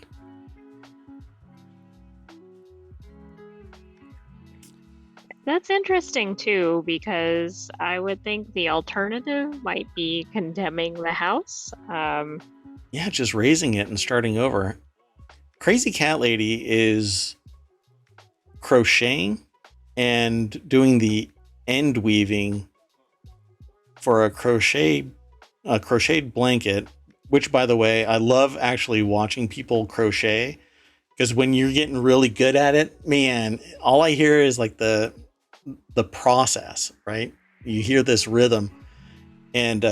That's interesting too, because I would think the alternative might be condemning the house. Yeah, just raising it and starting over. Crazy Cat Lady is crocheting and doing the end weaving for a crocheted blanket, which, by the way, I love actually watching people crochet because when you're getting really good at it, man, all I hear is like the process, right? You hear this rhythm, and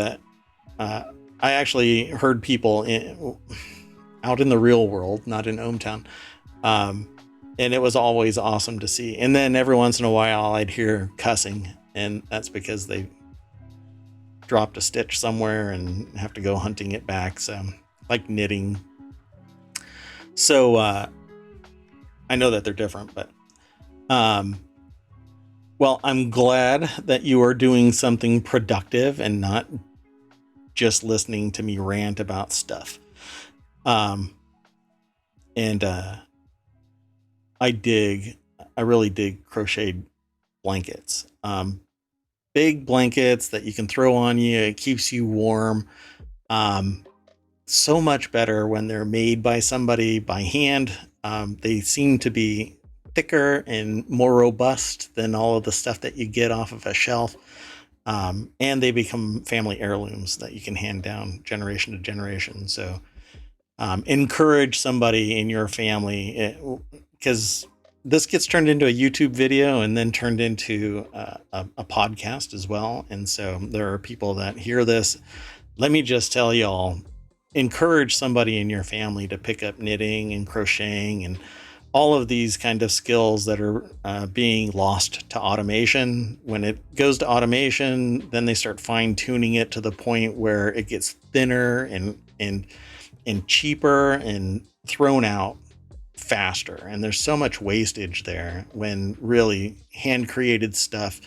I actually heard people out in the real world, not in ohmTown, and it was always awesome to see. And then every once in a while, I'd hear cussing, and that's because they dropped a stitch somewhere and have to go hunting it back. So, like knitting. So I know that they're different, but well, I'm glad that you are doing something productive and not just listening to me rant about stuff. I really dig crocheted blankets. Big blankets that you can throw on you. It keeps you warm. So much better when they're made by somebody by hand. They seem to be thicker and more robust than all of the stuff that you get off of a shelf. And they become family heirlooms that you can hand down generation to generation. So encourage somebody in your family, because this gets turned into a YouTube video and then turned into a podcast as well. And so there are people that hear this. Let me just tell y'all, encourage somebody in your family to pick up knitting and crocheting and all of these kind of skills that are being lost to automation. When it goes to automation, then they start fine tuning it to the point where it gets thinner and cheaper and thrown out faster. And there's so much wastage there when really hand created stuff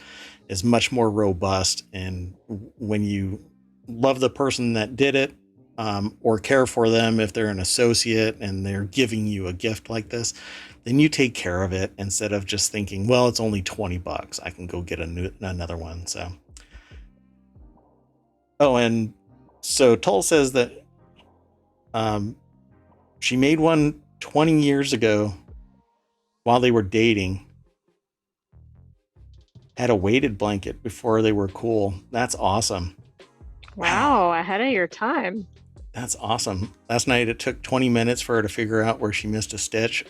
is much more robust. And when you love the person that did it, or care for them if they're an associate and they're giving you a gift like this, then you take care of it instead of just thinking, well, it's only $20. I can go get another one. So, and so Tull says that she made one 20 years ago while they were dating. Had a weighted blanket before they were cool. That's awesome. Wow, ahead of your time. That's awesome. Last night it took 20 minutes for her to figure out where she missed a stitch.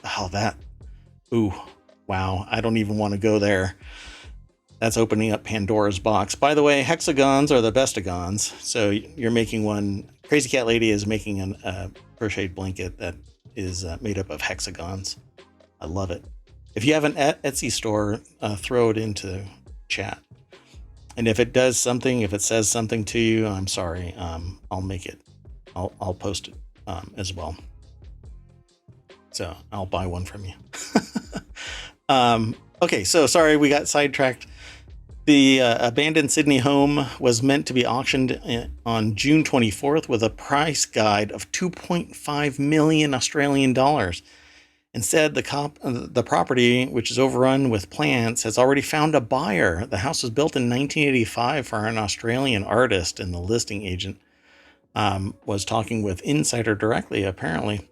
Wow. I don't even want to go there. That's opening up Pandora's box. By the way, hexagons are the bestagons. So you're making one. Crazy Cat Lady is making a crocheted blanket that is made up of hexagons. I love it. If you have an Etsy store, throw it into chat. And if it does something, if it says something to you, I'm sorry. I'll make it. I'll post it as well. So I'll buy one from you. Okay, so sorry we got sidetracked. The abandoned Sydney home was meant to be auctioned on June 24th with a price guide of 2.5 million Australian dollars. Instead, the property, which is overrun with plants, has already found a buyer. The house was built in 1985 for an Australian artist, and the listing agent was talking with Insider directly, apparently.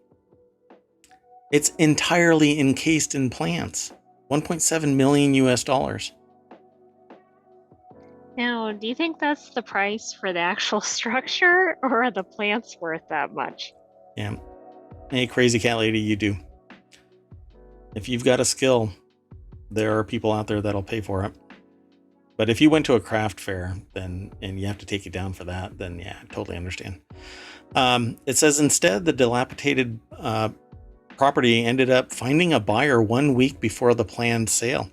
It's entirely encased in plants. 1.7 million US dollars. Now, do you think that's the price for the actual structure, or are the plants worth that much? Yeah. Hey, Crazy Cat Lady, you do. If you've got a skill, there are people out there that'll pay for it. But if you went to a craft fair, and you have to take it down for that, then yeah, I totally understand. It says instead, the dilapidated property ended up finding a buyer 1 week before the planned sale.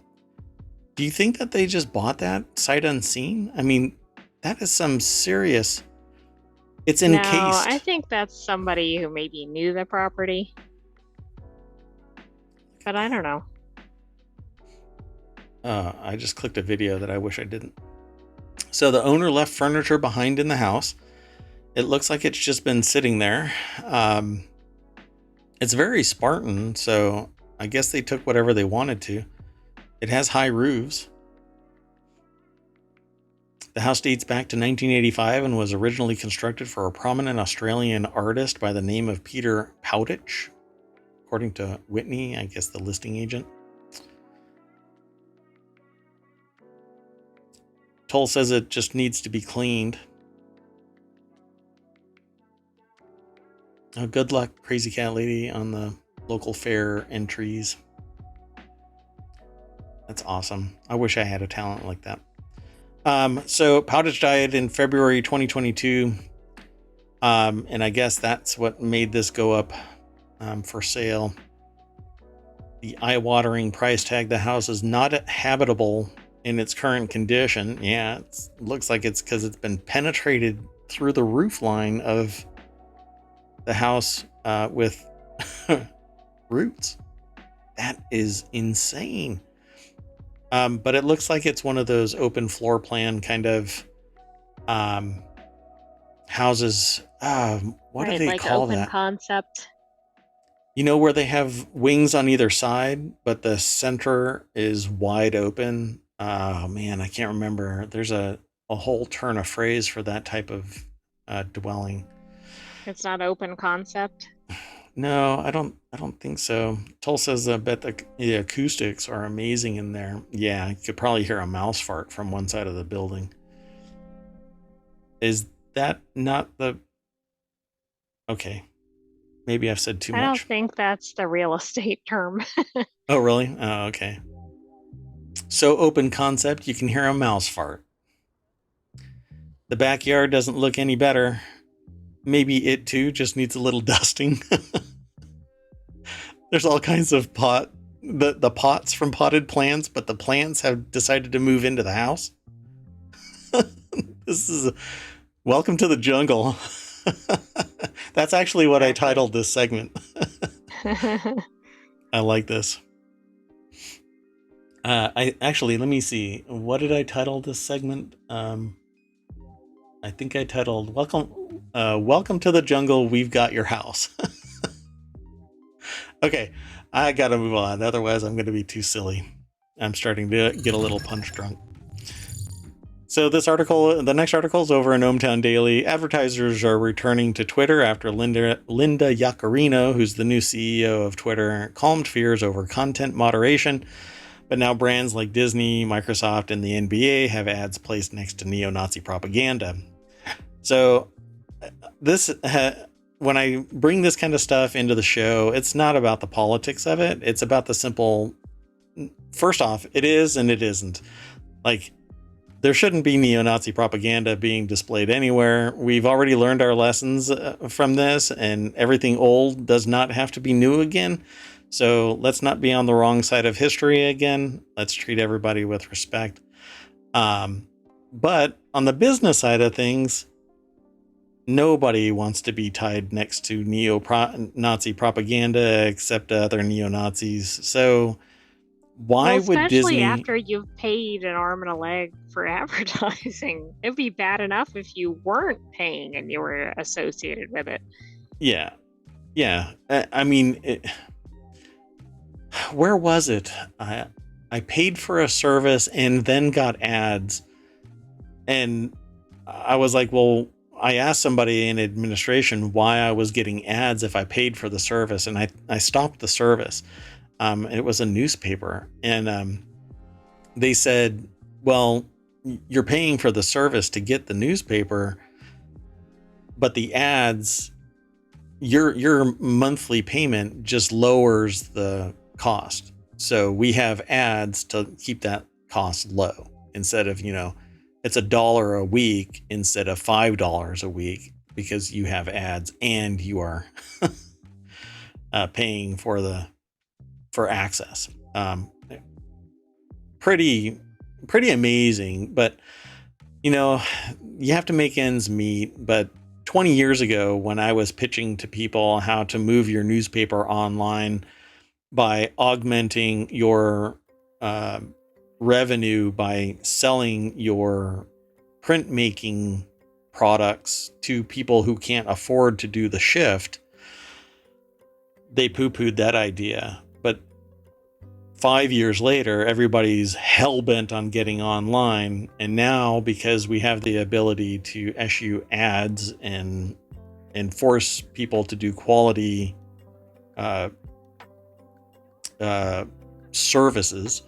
Do you think that they just bought that sight unseen? I mean, that is some serious... It's encased. No, I think that's somebody who maybe knew the property. But I don't know. I just clicked a video that I wish I didn't. So the owner left furniture behind in the house. It looks like it's just been sitting there. It's very Spartan, so I guess they took whatever they wanted to. It has high roofs. The house dates back to 1985 and was originally constructed for a prominent Australian artist by the name of Peter Powditch, according to Whitney, I guess the listing agent. Toll says it just needs to be cleaned. Oh, good luck, Crazy Cat Lady, on the local fair entries. That's awesome. I wish I had a talent like that. So Powditch died in February 2022. And I guess that's what made this go up for sale. The eye-watering price tag. The house is not habitable in its current condition. Yeah, it looks like it's because it's been penetrated through the roof line of the house with roots. That is insane. But it looks like it's one of those open floor plan kind of houses. What do they call that? Open concept. You know, where they have wings on either side, but the center is wide open. Oh man, I can't remember. There's a whole turn of phrase for that type of dwelling. It's not open concept. No, I don't think so. Toll says I bet the acoustics are amazing in there. Yeah, you could probably hear a mouse fart from one side of the building. Is that not the... Okay. Maybe I've said too much. I don't think that's the real estate term. Oh, really? Oh, okay. So open concept, you can hear a mouse fart. The backyard doesn't look any better. Maybe it too just needs a little dusting. There's all kinds of the pots from potted plants, but the plants have decided to move into the house. This is welcome to the jungle. That's actually what I titled this segment. I like this. Let me see. What did I title this segment? I think I titled Welcome to the Jungle, We've Got Your House. Okay, I gotta move on. Otherwise, I'm gonna be too silly. I'm starting to get a little punch drunk. So the next article is over in ohmTown Daily. Advertisers are returning to Twitter after Linda Yaccarino, who's the new CEO of Twitter, calmed fears over content moderation. But now brands like Disney, Microsoft, and the NBA have ads placed next to neo-Nazi propaganda. So when I bring this kind of stuff into the show, it's not about the politics of it. It's about the simple... First off, it is and it isn't. Like, there shouldn't be neo-Nazi propaganda being displayed anywhere. We've already learned our lessons from this, and everything old does not have to be new again. So let's not be on the wrong side of history again. Let's treat everybody with respect. But on the business side of things, nobody wants to be tied next to neo-Nazi propaganda except other neo-Nazis. So Well, why would especially Disney... after you've paid an arm and a leg for advertising. It'd be bad enough if you weren't paying and you were associated with it. Yeah. Yeah. I mean, where was it? I paid for a service and then got ads. And I was like, well, I asked somebody in administration why I was getting ads if I paid for the service. And I stopped the service. It was a newspaper. And they said, well, you're paying for the service to get the newspaper, but the ads, your monthly payment just lowers the cost. So we have ads to keep that cost low instead of, it's $1 a week instead of $5 a week because you have ads and you are paying for access. Pretty amazing, but you have to make ends meet. But 20 years ago, when I was pitching to people how to move your newspaper online by augmenting your revenue by selling your printmaking products to people who can't afford to do the shift, they poo-pooed that idea. But 5 years later, everybody's hell-bent on getting online. And now, because we have the ability to issue ads and force people to do quality services,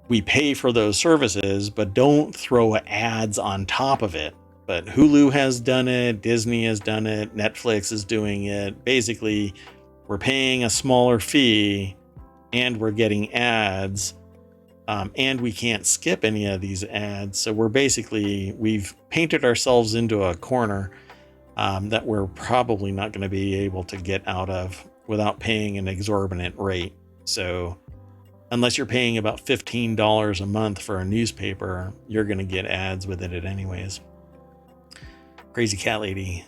we pay for those services, but don't throw ads on top of it. But Hulu has done it, Disney has done it, Netflix is doing it. Basically, we're paying a smaller fee and we're getting ads, and we can't skip any of these ads. So we've painted ourselves into a corner that we're probably not going to be able to get out of without paying an exorbitant rate. So unless you're paying about $15 a month for a newspaper, you're going to get ads within it anyways. Crazy Cat Lady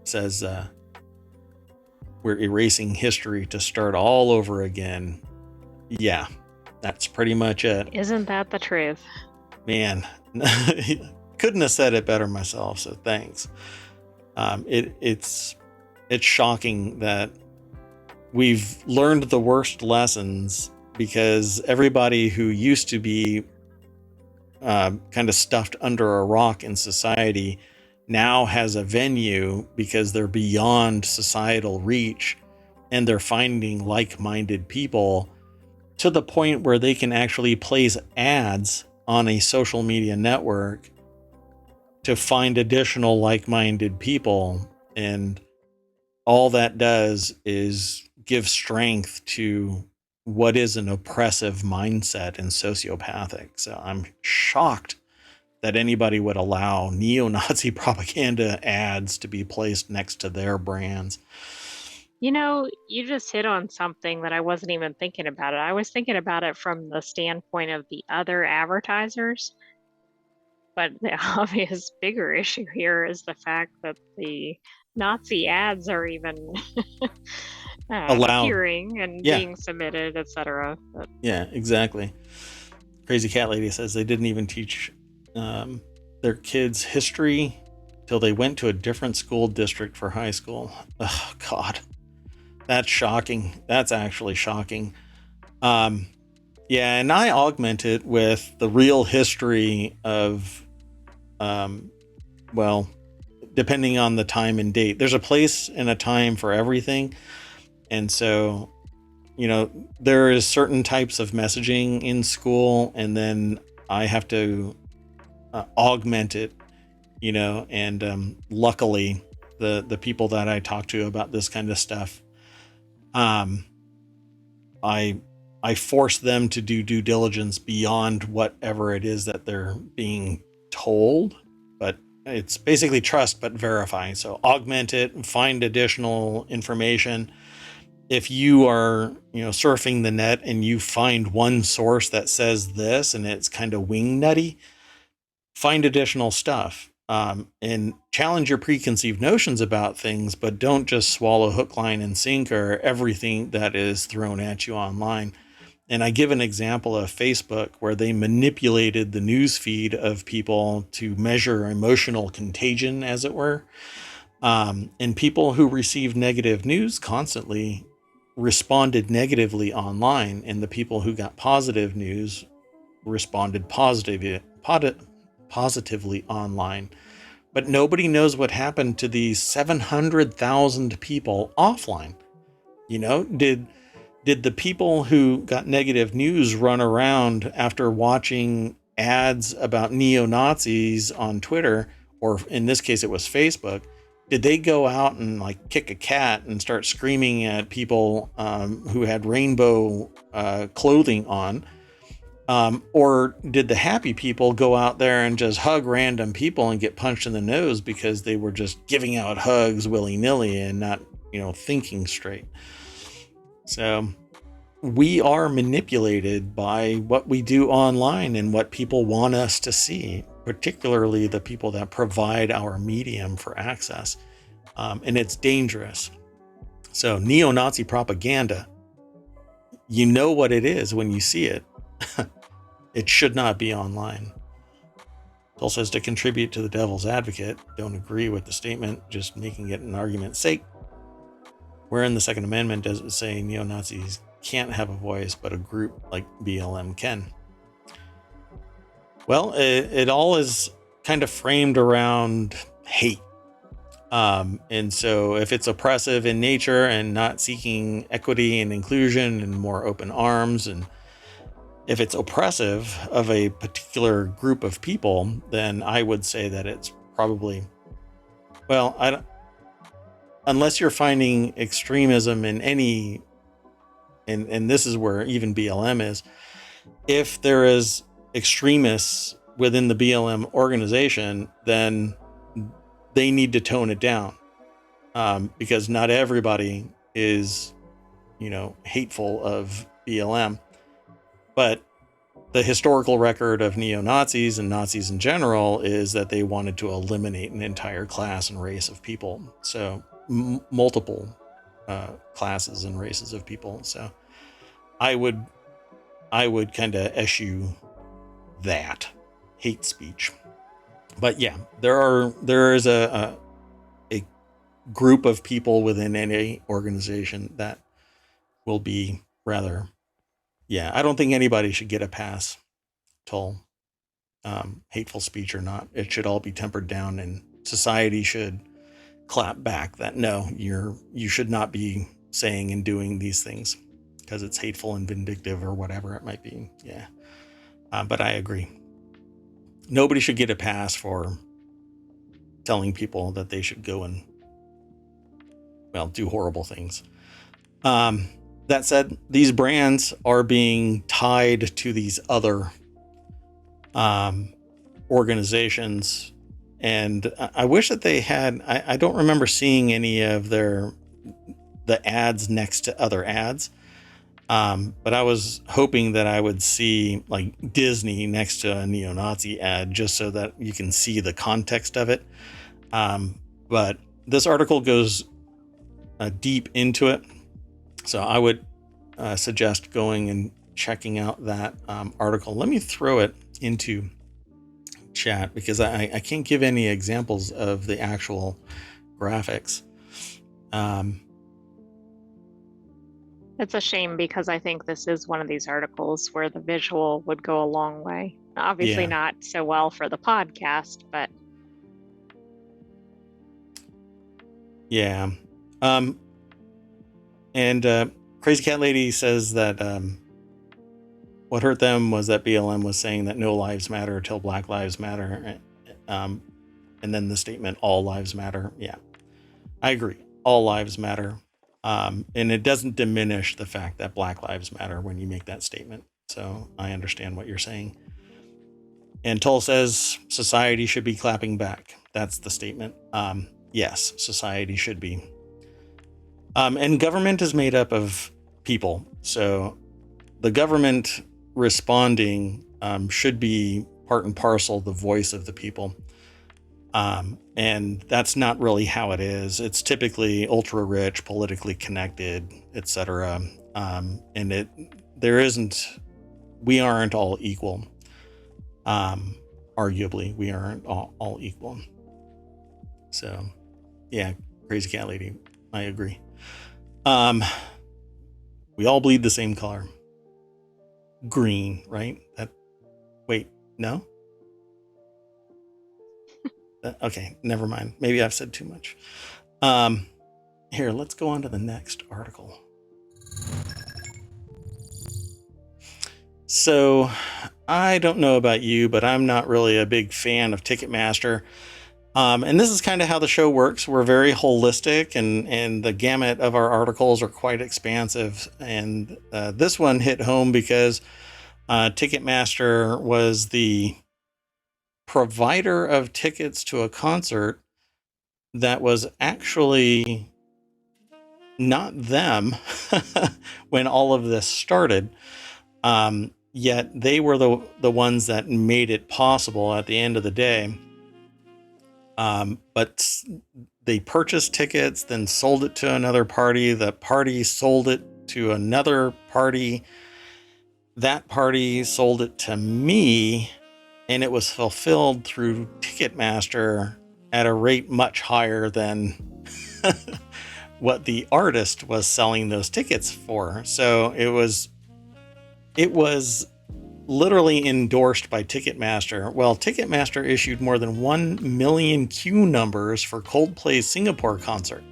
says we're erasing history to start all over again. Yeah, that's pretty much it. Isn't that the truth? Man, couldn't have said it better myself, so thanks. It's shocking that we've learned the worst lessons because everybody who used to be kind of stuffed under a rock in society now has a venue because they're beyond societal reach and they're finding like-minded people to the point where they can actually place ads on a social media network to find additional like-minded people. And all that does is give strength to what is an oppressive mindset and sociopathic. So I'm shocked that anybody would allow neo-Nazi propaganda ads to be placed next to their brands. You just hit on something that I wasn't even thinking about it. I was thinking about it from the standpoint of the other advertisers. But the obvious bigger issue here is the fact that the Nazi ads are even Allowed. appearing and being submitted, etc. Yeah, exactly. Crazy Cat Lady says they didn't even teach their kids history till they went to a different school district for high school. Oh, God. That's shocking. That's actually shocking. Yeah, and I augment it with the real history of, well, depending on the time and date. There's a place and a time for everything. And so, there is certain types of messaging in school, and then I have to augment it, and luckily the people that I talk to about this kind of stuff, I I force them to do due diligence beyond whatever it is that they're being told. But it's basically trust but verify. So augment it, find additional information. If you are, surfing the net and you find one source that says this and it's kind of wing nutty, find additional stuff. And challenge your preconceived notions about things, but don't just swallow hook, line, and sinker everything that is thrown at you online. And I give an example of Facebook where they manipulated the news feed of people to measure emotional contagion, as it were. And people who received negative news constantly responded negatively online, and the people who got positive news responded positively online. But nobody knows what happened to these 700,000 people offline. Did the people who got negative news run around after watching ads about neo-Nazis on Twitter, or in this case it was Facebook? Did they go out and like kick a cat and start screaming at people who had rainbow clothing on? Or did the happy people go out there and just hug random people and get punched in the nose because they were just giving out hugs willy-nilly and not, thinking straight? So we are manipulated by what we do online and what people want us to see, particularly the people that provide our medium for access. And it's dangerous. So neo-Nazi propaganda, you know what it is when you see it. It should not be online. Paul says, to contribute to the devil's advocate, don't agree with the statement, just making it an argument's sake. Where in the Second Amendment does it say neo-Nazis can't have a voice, but a group like BLM can? Well, it all is kind of framed around hate. And so if it's oppressive in nature and not seeking equity and inclusion and more open arms, and if it's oppressive of a particular group of people, then I would say that it's probably, unless you're finding extremism in any, and this is where even BLM is, if there is extremists within the BLM organization, then they need to tone it down, because not everybody is, hateful of BLM. But the historical record of neo-Nazis and Nazis in general is that they wanted to eliminate an entire class and race of people. So multiple classes and races of people. So I would kind of eschew that hate speech. But yeah, there is a group of people within any organization that will be rather, I don't think anybody should get a pass till hateful speech or not. It should all be tempered down, and society should clap back that no, you should not be saying and doing these things because it's hateful and vindictive or whatever it might be. But I agree. Nobody should get a pass for telling people that they should go and, do horrible things. That said, these brands are being tied to these other organizations, and I wish that they had. I don't remember seeing any of the ads next to other ads, but I was hoping that I would see like Disney next to a neo-Nazi ad, just so that you can see the context of it. But this article goes deep into it, so I would suggest going and checking out that article. Let me throw it into chat because I can't give any examples of the actual graphics. It's a shame because I think this is one of these articles where the visual would go a long way. Obviously not so well for the podcast, but yeah. And Crazy Cat Lady says that what hurt them was that BLM was saying that no lives matter till Black Lives Matter. And then the statement, all lives matter. Yeah, I agree. All lives matter. And it doesn't diminish the fact that Black Lives Matter when you make that statement. So I understand what you're saying. And Toll says society should be clapping back. That's the statement. Yes, society should be. And government is made up of people. So the government responding should be part and parcel the voice of the people. And that's not really how it is. It's typically ultra rich, politically connected, etc. And we aren't all equal. Arguably, we aren't all equal. So, yeah, crazy cat lady, I agree. We all bleed the same color. Green, right? Wait, no? Okay, never mind. Maybe I've said too much. Here, let's go on to the next article. So, I don't know about you, but I'm not really a big fan of Ticketmaster. And this is kind of how the show works. We're very holistic, and the gamut of our articles are quite expansive. And this one hit home because Ticketmaster was the provider of tickets to a concert that was actually not them when all of this started. Yet they were the ones that made it possible at the end of the day. But they purchased tickets, then sold it to another party. The party sold it to another party. That party sold it to me, and it was fulfilled through Ticketmaster at a rate much higher than what the artist was selling those tickets for. So it was literally endorsed by Ticketmaster. Well, Ticketmaster issued more than 1 million queue numbers for Coldplay's Singapore concert.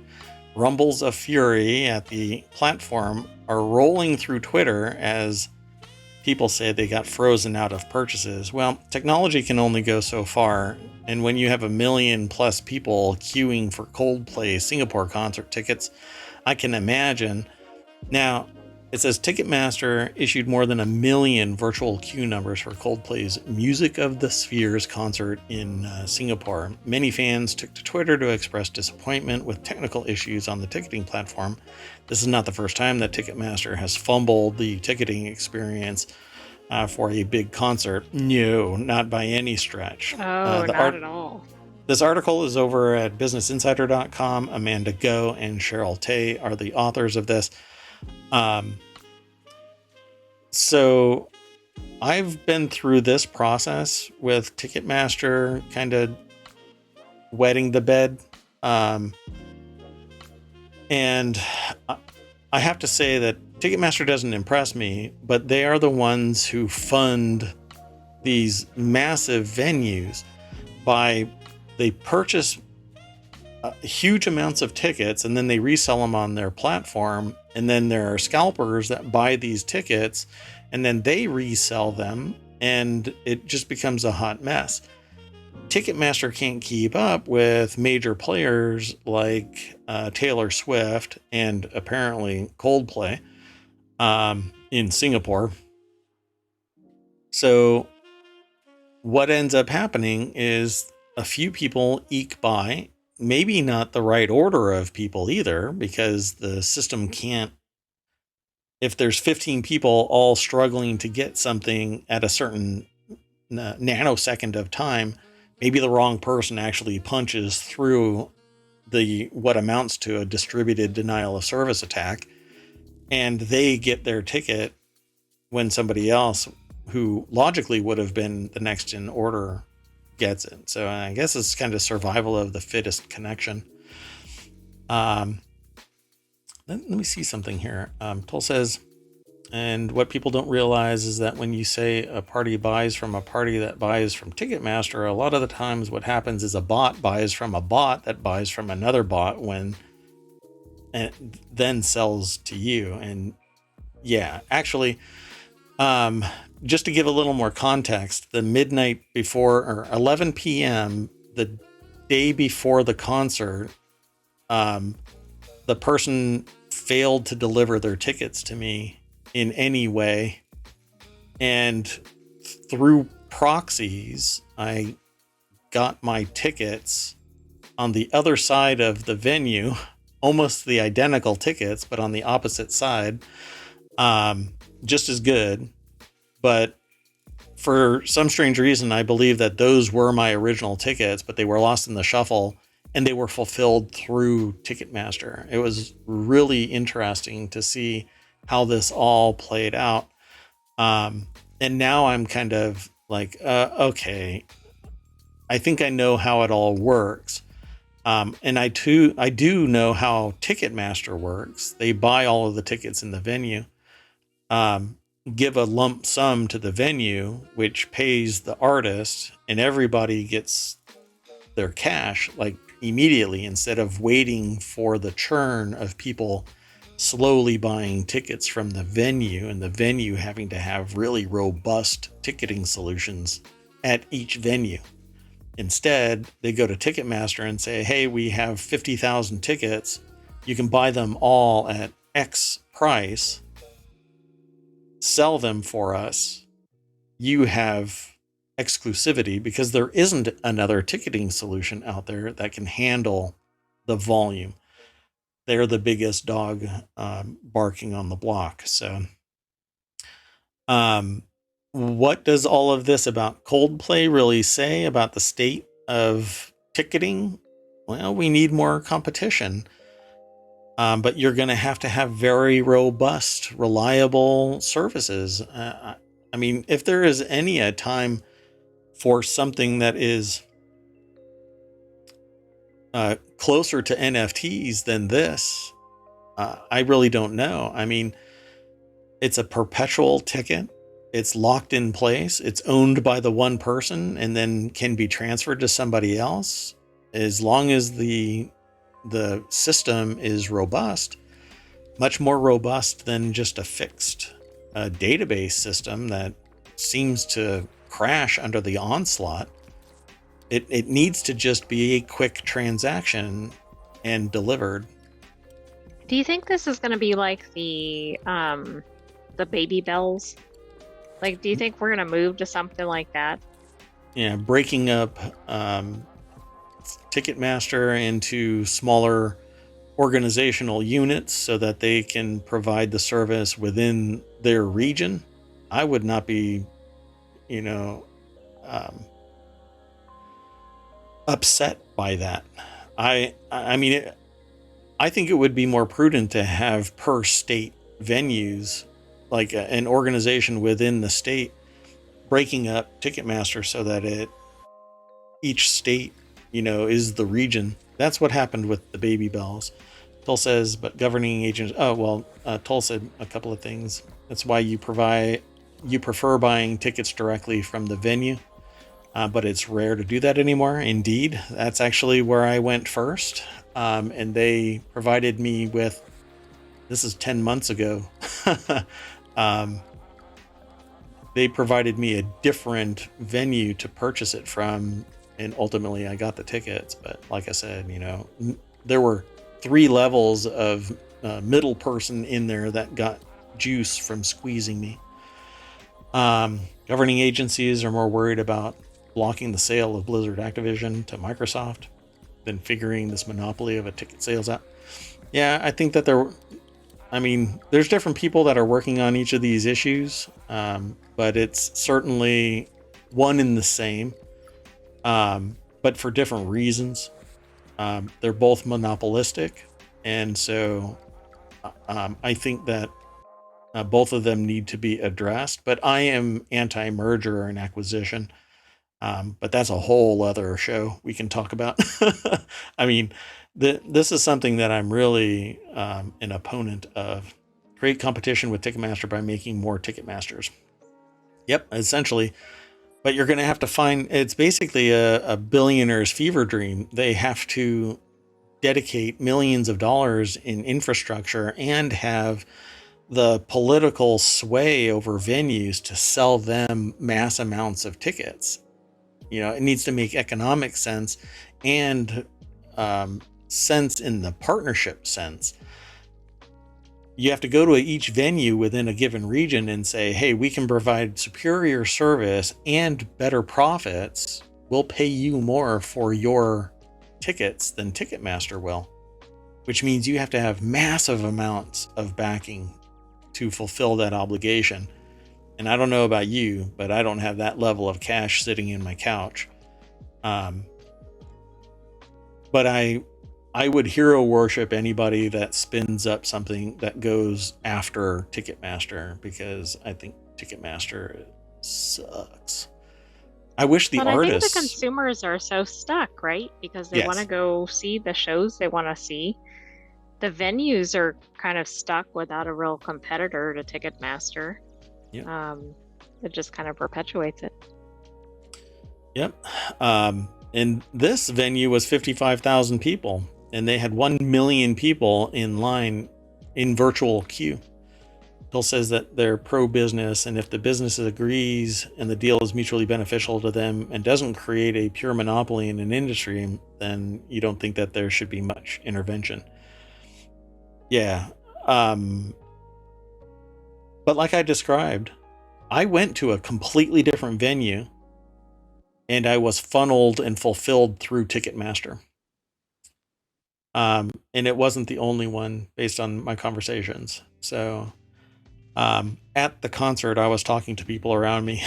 Rumbles of fury at the platform are rolling through Twitter as people say they got frozen out of purchases. Well, technology can only go so far, and when you have 1 million plus people queuing for Coldplay Singapore concert tickets, I can imagine. Now, it says Ticketmaster issued more than 1 million virtual queue numbers for Coldplay's Music of the Spheres concert in Singapore. Many fans took to Twitter to express disappointment with technical issues on the ticketing platform. This is not the first time that Ticketmaster has fumbled the ticketing experience for a big concert. No, not by any stretch. Oh, not at all. This article is over at businessinsider.com. Amanda Go and Cheryl Tay are the authors of this. So I've been through this process with Ticketmaster kind of wetting the bed. And I have to say that Ticketmaster doesn't impress me, but they are the ones who fund these massive venues they purchase huge amounts of tickets and then they resell them on their platform. And then there are scalpers that buy these tickets and then they resell them, and it just becomes a hot mess. Ticketmaster can't keep up with major players like Taylor Swift and apparently Coldplay in Singapore. So what ends up happening is a few people eke by, maybe not the right order of people either, because the system can't. If there's 15 people all struggling to get something at a certain nanosecond of time, maybe the wrong person actually punches through what amounts to a distributed denial of service attack, and they get their ticket when somebody else who logically would have been the next in order gets it. So I guess it's kind of survival of the fittest connection. Let me see something here. Toll says, and what people don't realize is that when you say a party buys from a party that buys from Ticketmaster, a lot of the times what happens is a bot buys from a bot that buys from another bot and then sells to you. And yeah, actually, just to give a little more context, the midnight before, or 11 p.m., the day before the concert, the person failed to deliver their tickets to me in any way. And through proxies, I got my tickets on the other side of the venue, almost the identical tickets, but on the opposite side, just as good. But for some strange reason, I believe that those were my original tickets, but they were lost in the shuffle and they were fulfilled through Ticketmaster. It was really interesting to see how this all played out. And now I'm kind of like, okay, I think I know how it all works. And I do know how Ticketmaster works. They buy all of the tickets in the venue, give a lump sum to the venue, which pays the artist, and everybody gets their cash like immediately instead of waiting for the churn of people slowly buying tickets from the venue and the venue having to have really robust ticketing solutions at each venue. Instead, they go to Ticketmaster and say, hey, we have 50,000 tickets. You can buy them all at X price. Sell them for us. You have exclusivity because there isn't another ticketing solution out there that can handle the volume. They're the biggest dog barking on the block. So, what does all of this about Coldplay really say about the state of ticketing? Well, we need more competition. But you're going to have very robust, reliable services. I mean, if there is any a time for something that is closer to NFTs than this, I really don't know. I mean, it's a perpetual ticket. It's locked in place. It's owned by the one person and then can be transferred to somebody else. As long as the system is robust, much more robust than just a fixed database system that seems to crash under the onslaught. It needs to just be a quick transaction and delivered. Do you think this is going to be like the baby bells? Like, do you think we're going to move to something like that? Yeah, breaking up Ticketmaster into smaller organizational units so that they can provide the service within their region. I would not be, upset by that. I mean, I think it would be more prudent to have per state venues, like an organization within the state, breaking up Ticketmaster so that each state, is the region. That's what happened with the baby bells. Toll says, but governing agents. Oh well, Toll said a couple of things. That's why you prefer buying tickets directly from the venue, but it's rare to do that anymore. Indeed, that's actually where I went first, and they provided me with. This is 10 months ago. They provided me a different venue to purchase it from, and ultimately I got the tickets. But like I said, there were 3 levels of middle person in there that got juice from squeezing me. Governing agencies are more worried about blocking the sale of Blizzard Activision to Microsoft than figuring this monopoly of a ticket sales out. Yeah, I think that there's different people that are working on each of these issues, but it's certainly one and the same, but for different reasons. They're both monopolistic, and so I think that both of them need to be addressed. But I am anti-merger and acquisition, but that's a whole other show we can talk about. I mean, this is something that I'm really an opponent of. Create competition with Ticketmaster by making more Ticketmasters. Yep, essentially. But you're going to have to find, it's basically a billionaire's fever dream. They have to dedicate millions of dollars in infrastructure and have the political sway over venues to sell them mass amounts of tickets. It needs to make economic sense and sense in the partnership sense. you have to go to each venue within a given region and say, hey, we can provide superior service and better profits. We'll pay you more for your tickets than Ticketmaster will, which means you have to have massive amounts of backing to fulfill that obligation. And I don't know about you, but I don't have that level of cash sitting in my couch. But I would hero worship anybody that spins up something that goes after Ticketmaster, because I think Ticketmaster sucks. I wish the But I think the artists. consumers are so stuck, right? Because they want to Yes. go see the shows they want to see. The venues are kind of stuck without a real competitor to Ticketmaster. Yep. It just kind of perpetuates it. Yep. And this venue was 55,000 people, and they had 1 million people in line in virtual queue. Bill says that they're pro-business, and if the business agrees and the deal is mutually beneficial to them and doesn't create a pure monopoly in an industry, then you don't think that there should be much intervention. Yeah. But like I described, I went to a completely different venue, and I was funneled and fulfilled through Ticketmaster. And it wasn't the only one based on my conversations. So at the concert, I was talking to people around me,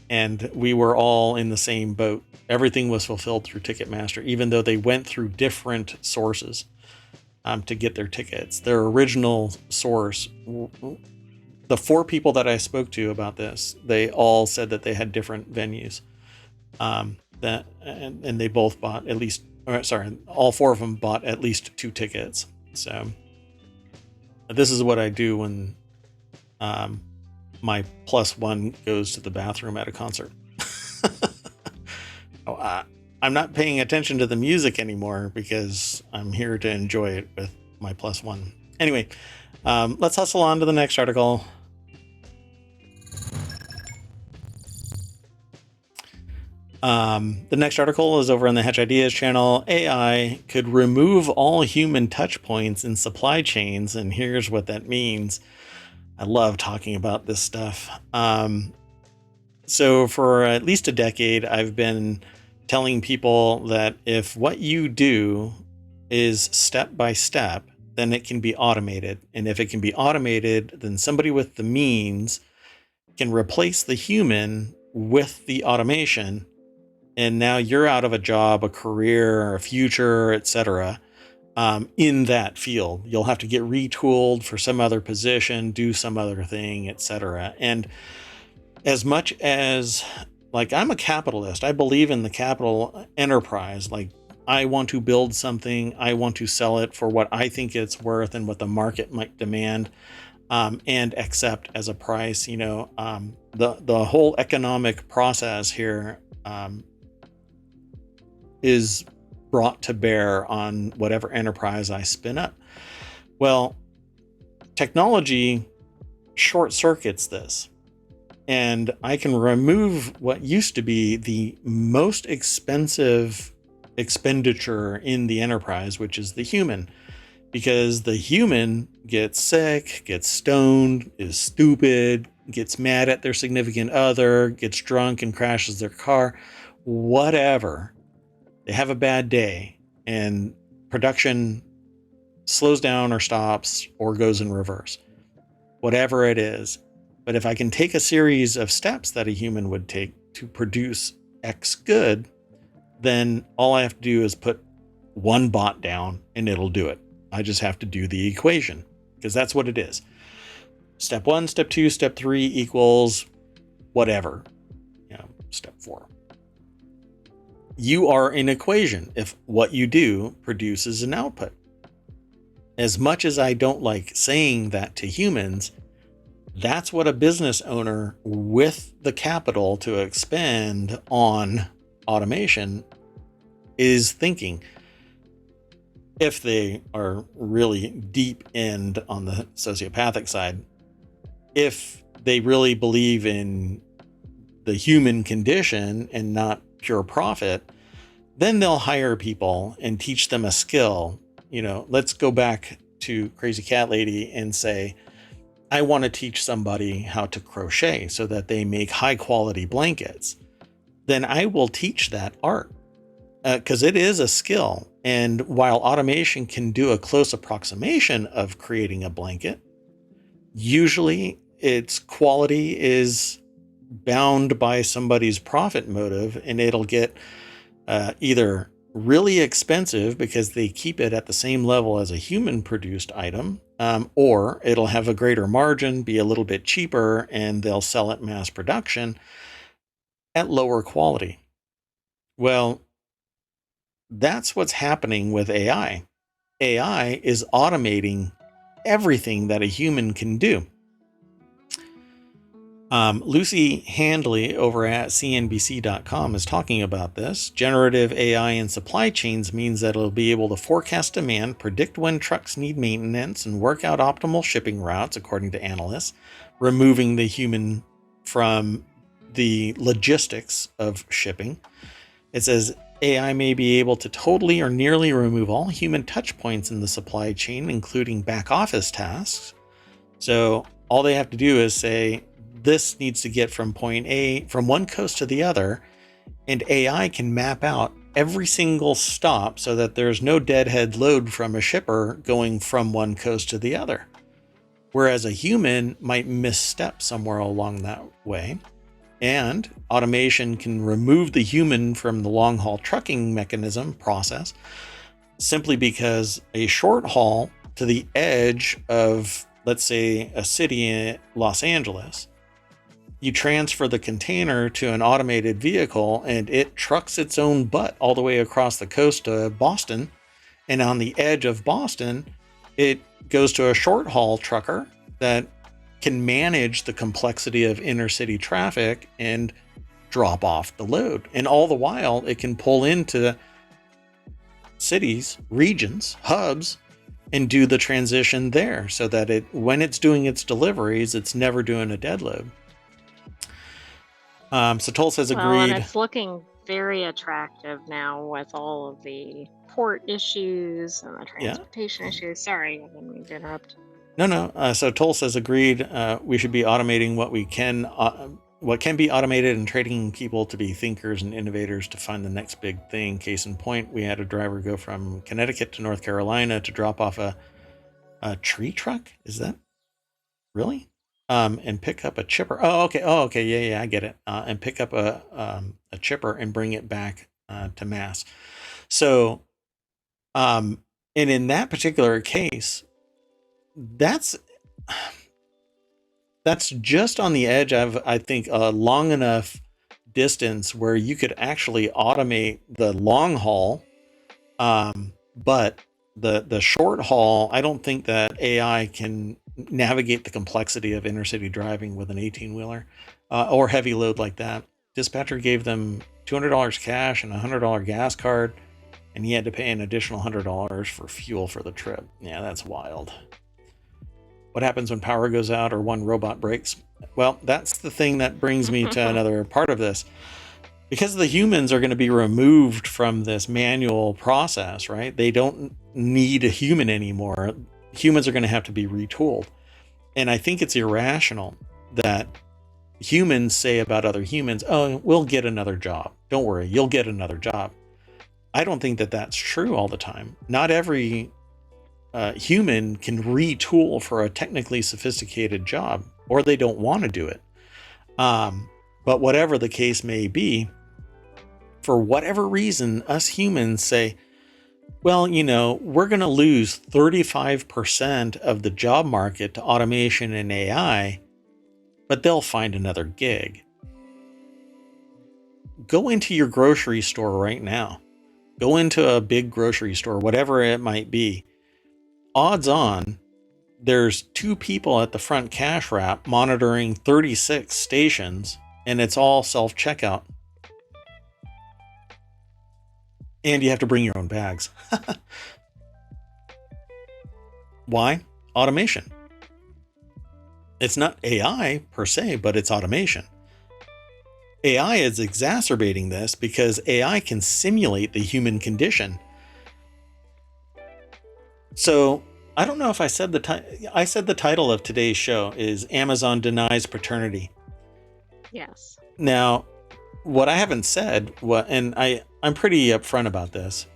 and we were all in the same boat. Everything was fulfilled through Ticketmaster, even though they went through different sources to get their tickets. Their original source, the 4 people that I spoke to about this, they all said that they had different venues. And they both bought at least, all 4 of them bought at least 2 tickets. So this is what I do when my +1 goes to the bathroom at a concert. I'm not paying attention to the music anymore because I'm here to enjoy it with my +1. Anyway, let's hustle on to the next article. The next article is over on the Hatch Ideas channel. AI could remove all human touch points in supply chains, and here's what that means. I love talking about this stuff. So for at least a decade, I've been telling people that if what you do is step by step, then it can be automated. And if it can be automated, then somebody with the means can replace the human with the automation. And now you're out of a job, a career, a future, etc. In that field. You'll have to get retooled for some other position, do some other thing, etc. And as much as, like, I'm a capitalist, I believe in the capital enterprise. Like, I want to build something, I want to sell it for what I think it's worth and what the market might demand, and accept as a price. The whole economic process here is brought to bear on whatever enterprise I spin up. Well, technology short circuits this, and I can remove what used to be the most expensive expenditure in the enterprise, which is the human, because the human gets sick, gets stoned, is stupid, gets mad at their significant other, gets drunk and crashes their car, whatever. They have a bad day and production slows down or stops or goes in reverse, whatever it is. But if I can take a series of steps that a human would take to produce X good, then all I have to do is put one bot down and it'll do it. I just have to do the equation, because that's what it is. Step 1, step 2, step 3 equals whatever, step 4. You are an equation if what you do produces an output. As much as I don't like saying that to humans, that's what a business owner with the capital to expend on automation is thinking. If they are really deep end on the sociopathic side, if they really believe in the human condition and not pure profit, then they'll hire people and teach them a skill. Let's go back to Crazy Cat Lady and say, I want to teach somebody how to crochet so that they make high quality blankets, then I will teach that art, because it is a skill. And while automation can do a close approximation of creating a blanket, usually its quality is bound by somebody's profit motive, and it'll get either really expensive because they keep it at the same level as a human produced item, or it'll have a greater margin, be a little bit cheaper, and they'll sell it mass production at lower quality. Well, that's what's happening with AI. AI is automating everything that a human can do. Lucy Handley over at CNBC.com is talking about this. Generative AI in supply chains means that it'll be able to forecast demand, predict when trucks need maintenance, and work out optimal shipping routes, according to analysts, removing the human from the logistics of shipping. It says AI may be able to totally or nearly remove all human touch points in the supply chain, including back office tasks. So all they have to do is say, this needs to get from point A, from one coast to the other, and AI can map out every single stop so that there's no deadhead load from a shipper going from one coast to the other. Whereas a human might misstep somewhere along that way. And automation can remove the human from the long haul trucking mechanism process simply because a short haul to the edge of, let's say, a city in Los Angeles, you transfer the container to an automated vehicle and it trucks its own butt all the way across the coast to Boston. And on the edge of Boston, it goes to a short haul trucker that can manage the complexity of inner city traffic and drop off the load. And all the while, it can pull into cities, regions, hubs, and do the transition there so that when it's doing its deliveries, it's never doing a dead load. So Tulsa has agreed. Well, and it's looking very attractive now with all of the port issues and the transportation issues. Sorry, I didn't mean to interrupt. No. So Tulsa has agreed we should be automating what can be automated and training people to be thinkers and innovators to find the next big thing. Case in point, we had a driver go from Connecticut to North Carolina to drop off a tree truck. Is that really? And pick up a chipper. Oh, okay. Yeah, I get it. And pick up a chipper and bring it back to Mass. So, and in that particular case, that's just on the edge of, I think, a long enough distance where you could actually automate the long haul, but the short haul, I don't think that AI can navigate the complexity of inner city driving with an 18-wheeler or heavy load like that. Dispatcher gave them $200 cash and a $100 gas card, and he had to pay an additional $100 for fuel for the trip. Yeah, that's wild. What happens when power goes out or one robot breaks? Well, that's the thing that brings me to another part of this. Because the humans are going to be removed from this manual process, right? They don't need a human anymore. Humans are going to have to be retooled. And I think it's irrational that humans say about other humans, oh, we'll get another job. Don't worry, you'll get another job. I don't think that that's true all the time. Not every human can retool for a technically sophisticated job, or they don't want to do it. But whatever the case may be, for whatever reason, us humans say, well, we're going to lose 35% of the job market to automation and AI, but they'll find another gig. Go into your grocery store right now. Go into a big grocery store, whatever it might be. Odds on, there's 2 people at the front cash wrap monitoring 36 stations, and it's all self-checkout. And you have to bring your own bags. Why? Automation. It's not AI per se, but it's automation. AI is exacerbating this because AI can simulate the human condition. So I don't know if I said I said the title of today's show is Amazon Denies Paternity. Yes. Now, what I haven't said, and I'm pretty upfront about this.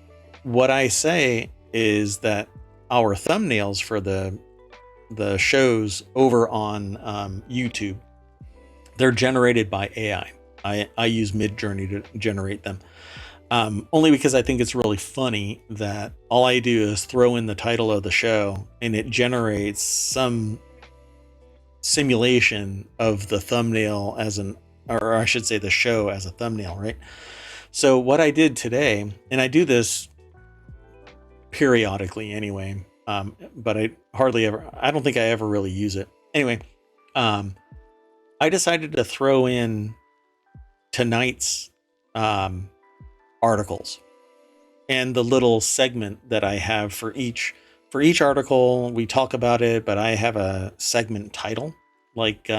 What I say is that our thumbnails for the shows over on YouTube, they're generated by AI. I use Midjourney to generate them. Only because I think it's really funny that all I do is throw in the title of the show and it generates some simulation of the thumbnail or I should say the show as a thumbnail, right? So what I did today, and I do this periodically anyway, but I don't think I ever really use it. Anyway, I decided to throw in tonight's articles and the little segment that I have for each article. We talk about it, but I have a segment title. Like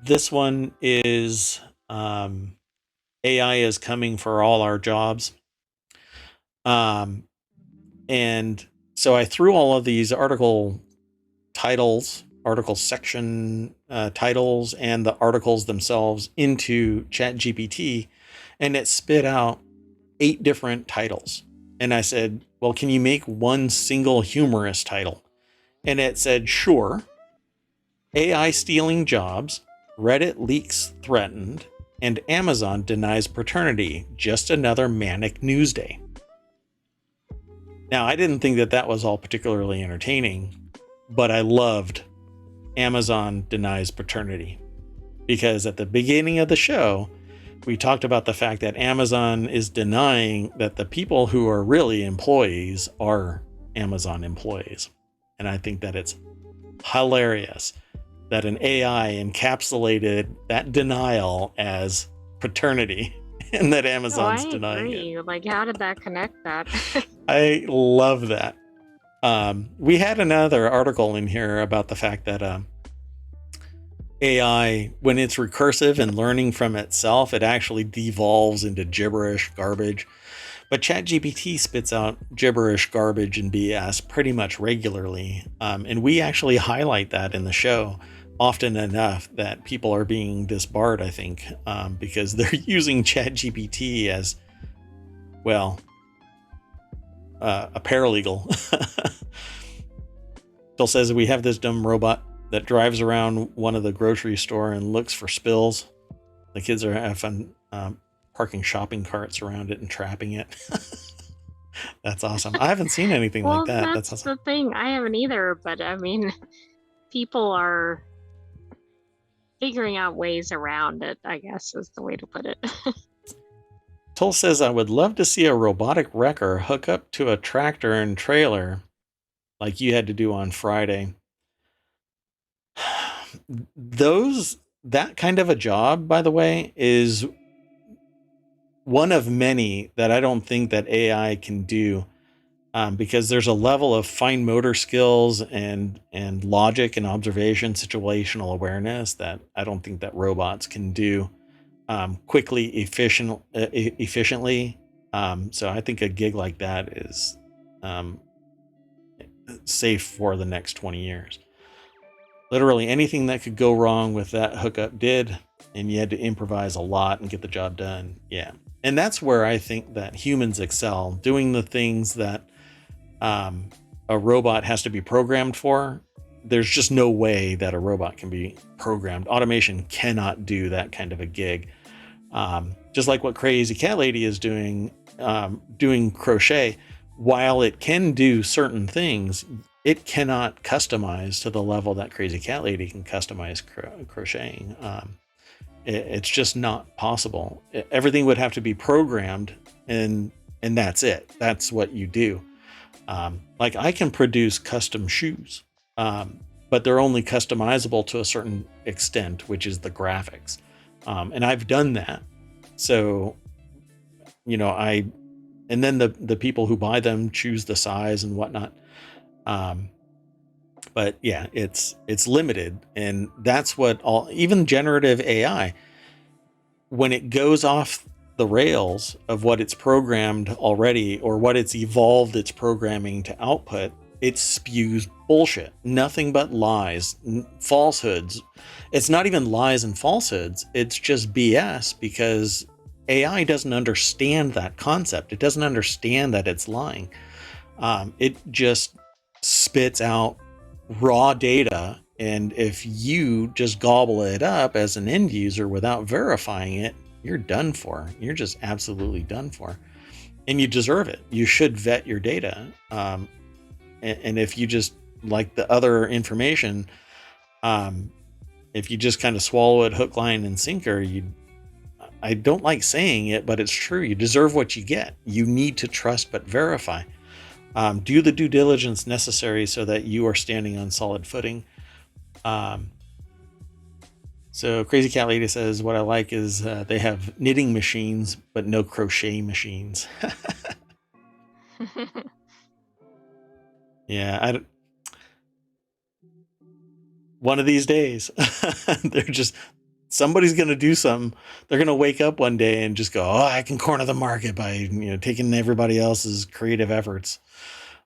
this one is AI is coming for all our jobs. And so I threw all of these article titles, article section titles, and the articles themselves into ChatGPT, and it spit out 8 different titles. And I said, well, can you make one single humorous title? And it said, sure. AI stealing jobs, Reddit leaks threatened, and Amazon denies paternity. Just another manic news day. Now, I didn't think that was all particularly entertaining, but I loved Amazon denies paternity, because at the beginning of the show, we talked about the fact that Amazon is denying that the people who are really employees are Amazon employees. And I think that it's hilarious that an AI encapsulated that denial as paternity and that Amazon's denying it. Like, how did that connect that? I love that. We had another article in here about the fact that AI, when it's recursive and learning from itself, it actually devolves into gibberish garbage. But ChatGPT spits out gibberish garbage and BS pretty much regularly. And we actually highlight that in the show often enough that people are being disbarred, I think, because they're using ChatGPT as, well, a paralegal. Bill says we have this dumb robot that drives around one of the grocery store and looks for spills. The kids are having fun parking shopping carts around it and trapping it. That's awesome. I haven't seen anything like that. That's awesome. The thing. I haven't either, but I mean, people are figuring out ways around it, I guess is the way to put it. Toll says, I would love to see a robotic wrecker hook up to a tractor and trailer like you had to do on Friday. That kind of a job, by the way, is one of many that I don't think that AI can do, because there's a level of fine motor skills and logic and observation, situational awareness that I don't think that robots can do quickly, efficiently. So I think a gig like that is safe for the next 20 years. Literally anything that could go wrong with that hookup did, and you had to improvise a lot and get the job done. Yeah. And that's where I think that humans excel, doing the things that a robot has to be programmed for. There's just no way that a robot can be programmed. Automation cannot do that kind of a gig. Just like what Crazy Cat Lady is doing crochet, while it can do certain things, it cannot customize to the level that Crazy Cat Lady can customize crocheting. It's just not possible. Everything would have to be programmed, and that's it. That's what you do. Like I can produce custom shoes, but they're only customizable to a certain extent, which is the graphics. And I've done that. So, and then the people who buy them choose the size and whatnot. But yeah, it's limited, and that's what even generative AI, when it goes off the rails of what it's programmed already or what it's evolved its programming to output, it spews bullshit, nothing but lies, falsehoods. It's not even lies and falsehoods. It's just BS, because AI doesn't understand that concept. It doesn't understand that it's lying. It just spits out raw data. And if you just gobble it up as an end user without verifying it, you're done for. You're just absolutely done for. And you deserve it. You should vet your data. And if you just, like the other information, if you just kind of swallow it hook, line, and sinker, I don't like saying it, but it's true. You deserve what you get. You need to trust but verify. Do the due diligence necessary so that you are standing on solid footing. So Crazy Cat Lady says, what I like is they have knitting machines, but no crochet machines. Yeah, one of these days, they're just, somebody's going to do something. They're going to wake up one day and just go, oh, I can corner the market by, taking everybody else's creative efforts.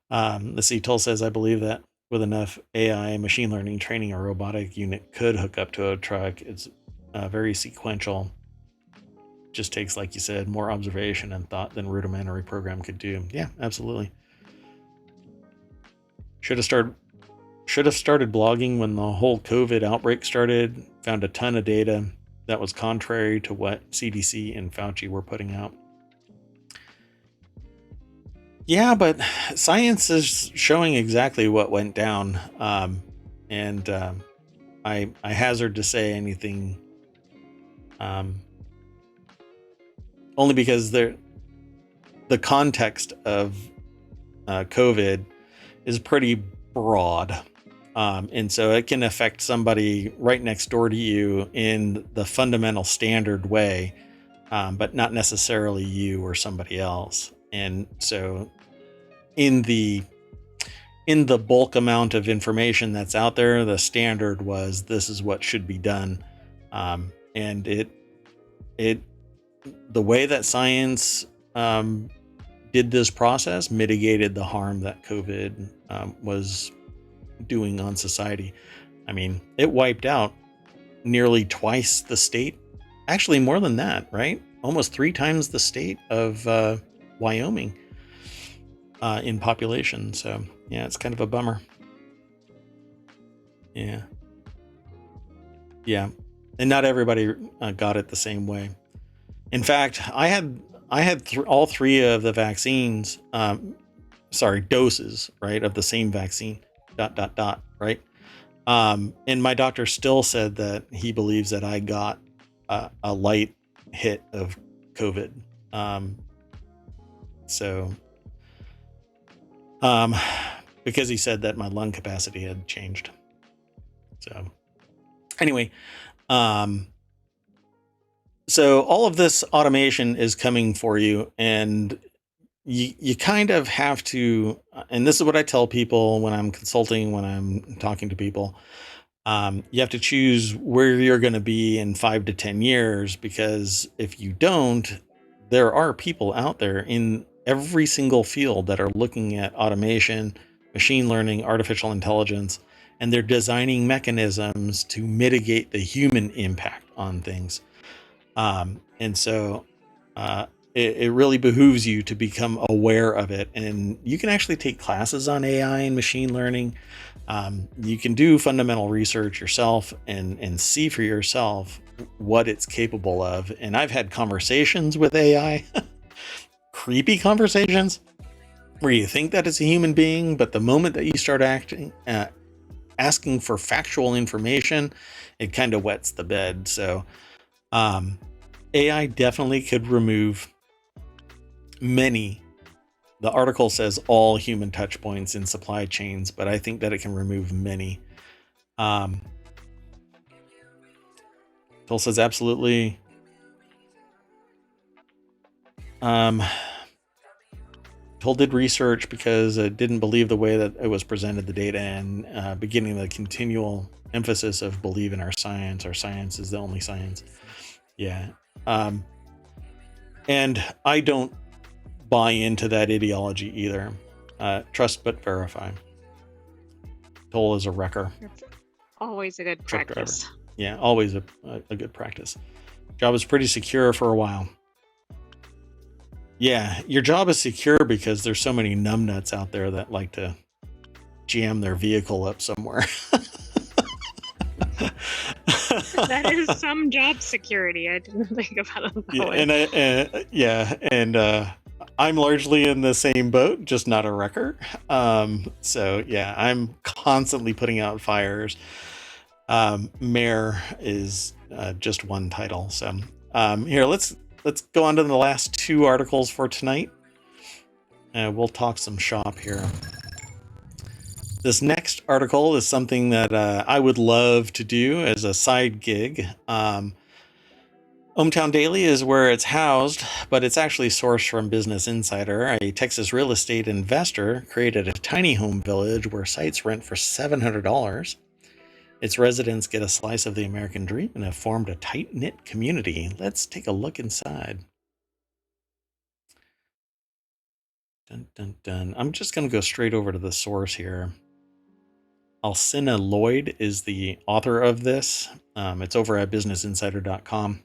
Let's see, Toll says, I believe that with enough AI, machine learning training, a robotic unit could hook up to a truck. It's very sequential. Just takes, like you said, more observation and thought than rudimentary program could do. Yeah, absolutely. Should have started blogging when the whole COVID outbreak started. Found a ton of data that was contrary to what CDC and Fauci were putting out. Yeah, but science is showing exactly what went down. And I hazard to say anything only because the context of COVID is pretty broad. And so it can affect somebody right next door to you in the fundamental standard way, but not necessarily you or somebody else. And so in the bulk amount of information that's out there, the standard was this is what should be done. And the way that science did this process mitigated the harm that COVID was doing on society. I mean, it wiped out nearly twice the state, actually more than that, right? Almost 3 times the state of Wyoming in population. So yeah, it's kind of a bummer. Yeah, and not everybody got it the same way. In fact, I had all 3 of the vaccines, doses, right, of the same vaccine, ... right? And my doctor still said that he believes that I got a light hit of COVID. Because he said that my lung capacity had changed. So anyway, so all of this automation is coming for you, and you kind of have to, and this is what I tell people when I'm consulting, when I'm talking to people, you have to choose where you're going to be in 5 to 10 years, because if you don't, there are people out there in every single field that are looking at automation, machine learning, artificial intelligence, and they're designing mechanisms to mitigate the human impact on things. And so it really behooves you to become aware of it. And you can actually take classes on AI and machine learning. You can do fundamental research yourself and see for yourself what it's capable of. And I've had conversations with AI, creepy conversations, where you think that it's a human being, but the moment that you start asking for factual information, it kind of wets the bed. So AI definitely could remove many. The article says all human touch points in supply chains, but I think that it can remove many. Phil says absolutely. Phil did research because it didn't believe the way that it was presented, the data, and beginning the continual emphasis of believe in our science. Our science is the only science. Yeah. And I don't buy into that ideology either. Trust but verify. Toll is a wrecker, That's always a good truck driver. practice. Yeah, always a good practice. Job is pretty secure for a while. Yeah, your job is secure because there's so many numbnuts out there that like to jam their vehicle up somewhere. That is some job security. I didn't think about it that way. And I'm largely in the same boat, just not a wrecker. So yeah, I'm constantly putting out fires. Mayor is just one title. So here, let's go on to the last two articles for tonight. We'll talk some shop here. This next article is something that I would love to do as a side gig. Hometown Daily is where it's housed, but it's actually sourced from Business Insider. A Texas real estate investor created a tiny home village where sites rent for $700. Its residents get a slice of the American dream and have formed a tight-knit community. Let's take a look inside. Dun, dun, dun. I'm just going to go straight over to the source here. Alcina Lloyd is the author of this. It's over at businessinsider.com.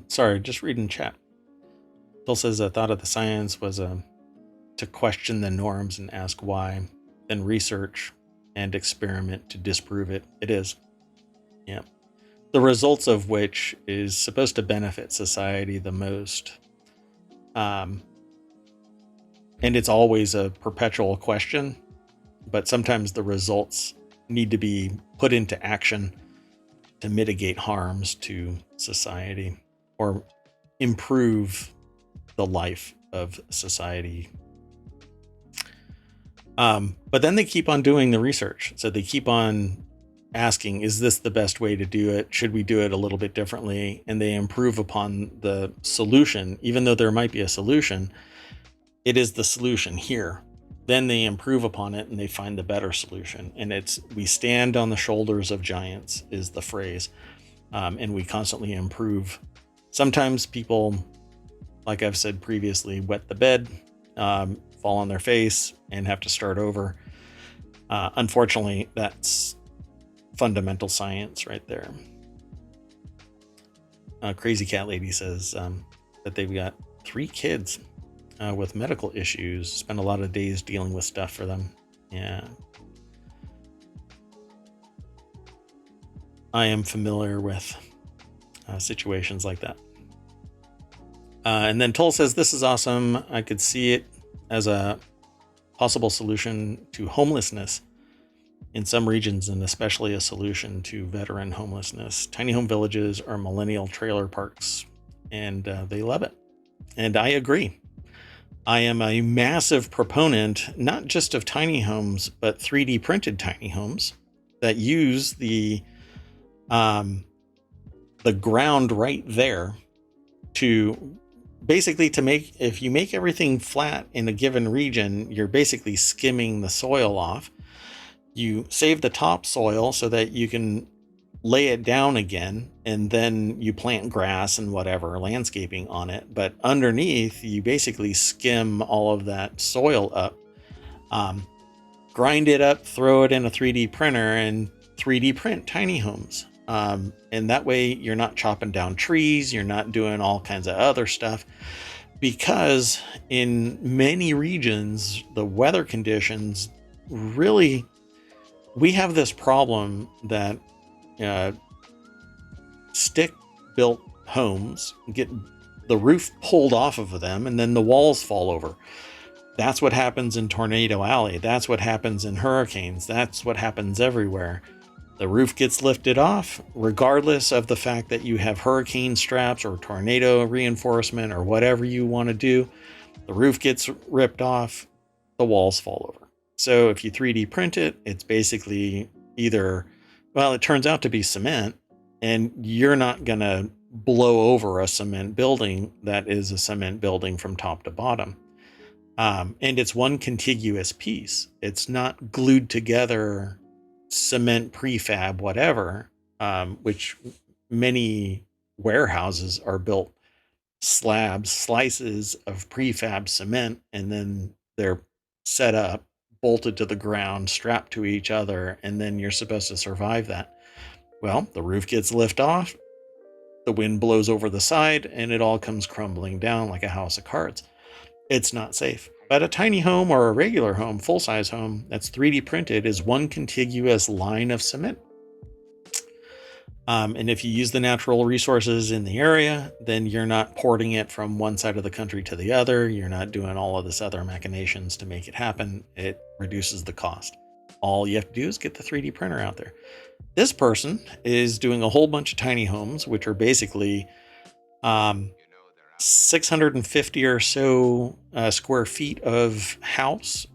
Sorry, just reading chat. Phil says a thought of the science was to question the norms and ask why, then research and experiment to disprove it. It is. Yeah. The results of which is supposed to benefit society the most. And it's always a perpetual question, but sometimes the results need to be put into action to mitigate harms to society or improve the life of society. But then they keep on doing the research. So they keep on asking, is this the best way to do it? Should we do it a little bit differently? And they improve upon the solution, even though there might be a solution. It is the solution here. Then they improve upon it and they find the better solution. And it's, we stand on the shoulders of giants is the phrase. And we constantly improve. Sometimes people, like I've said previously, wet the bed, fall on their face and have to start over. Unfortunately, that's fundamental science right there. Crazy Cat Lady says that they've got 3 kids with medical issues, spend a lot of days dealing with stuff for them. Yeah. I am familiar with situations like that. And then Toll says, this is awesome. I could see it as a possible solution to homelessness in some regions, and especially a solution to veteran homelessness. Tiny home villages are millennial trailer parks, and they love it. And I agree. I am a massive proponent, not just of tiny homes, but 3D printed tiny homes that use the ground right there to basically to make, if you make everything flat in a given region, you're basically skimming the soil off. You save the topsoil so that you can lay it down again, and then you plant grass and whatever landscaping on it. But underneath, you basically skim all of that soil up, grind it up, throw it in a 3D printer, and 3D print tiny homes. And that way you're not chopping down trees, you're not doing all kinds of other stuff, because in many regions, the weather conditions really, we have this problem that stick built homes get the roof pulled off of them and then the walls fall over. That's what happens in Tornado Alley. That's what happens in hurricanes. That's what happens everywhere. The roof gets lifted off, regardless of the fact that you have hurricane straps or tornado reinforcement or whatever you want to do. The roof gets ripped off, the walls fall over. So if you 3D print it, it's basically either, well, it turns out to be cement, and you're not going to blow over a cement building that is a cement building from top to bottom. And it's one contiguous piece. It's not glued together cement prefab, whatever, which many warehouses are built slices of prefab cement, and then they're set up, bolted to the ground, strapped to each other, and then you're supposed to survive that. Well, the roof gets lifted off, the wind blows over the side, and it all comes crumbling down like a house of cards. It's not safe. But a tiny home or a regular home, full-size home, that's 3D printed is one contiguous line of cement. And if you use the natural resources in the area, then you're not porting it from one side of the country to the other. You're not doing all of this other machinations to make it happen. It reduces the cost. All you have to do is get the 3D printer out there. This person is doing a whole bunch of tiny homes, which are basically 650 or so square feet of house,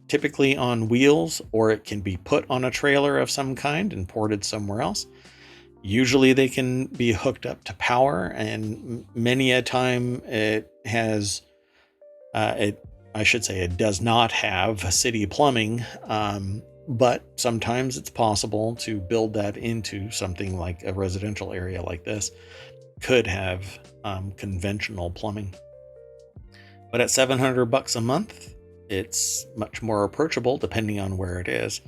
typically on wheels, or it can be put on a trailer of some kind and ported somewhere else. Usually they can be hooked up to power, and many a time it has, it does not have city plumbing, but sometimes it's possible to build that into something like a residential area like this. Could have conventional plumbing. But at $700 a month, it's much more approachable depending on where it is.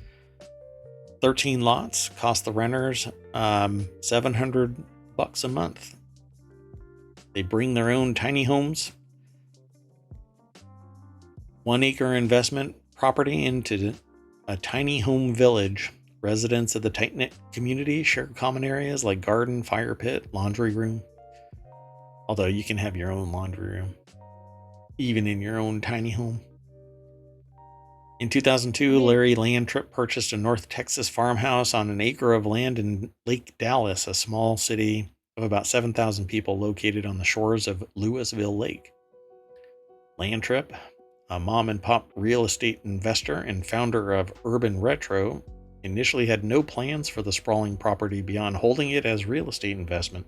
13 lots cost the renters $700 a month. They bring their own tiny homes, 1 acre investment property into a tiny home village. Residents of the tight-knit community share common areas like garden, fire pit, laundry room. Although you can have your own laundry room, even in your own tiny home. In 2002, Larry Landtrip purchased a North Texas farmhouse on an acre of land in Lake Dallas, a small city of about 7,000 people located on the shores of Louisville Lake. Landtrip, a mom-and-pop real estate investor and founder of Urban Retro, initially had no plans for the sprawling property beyond holding it as real estate investment.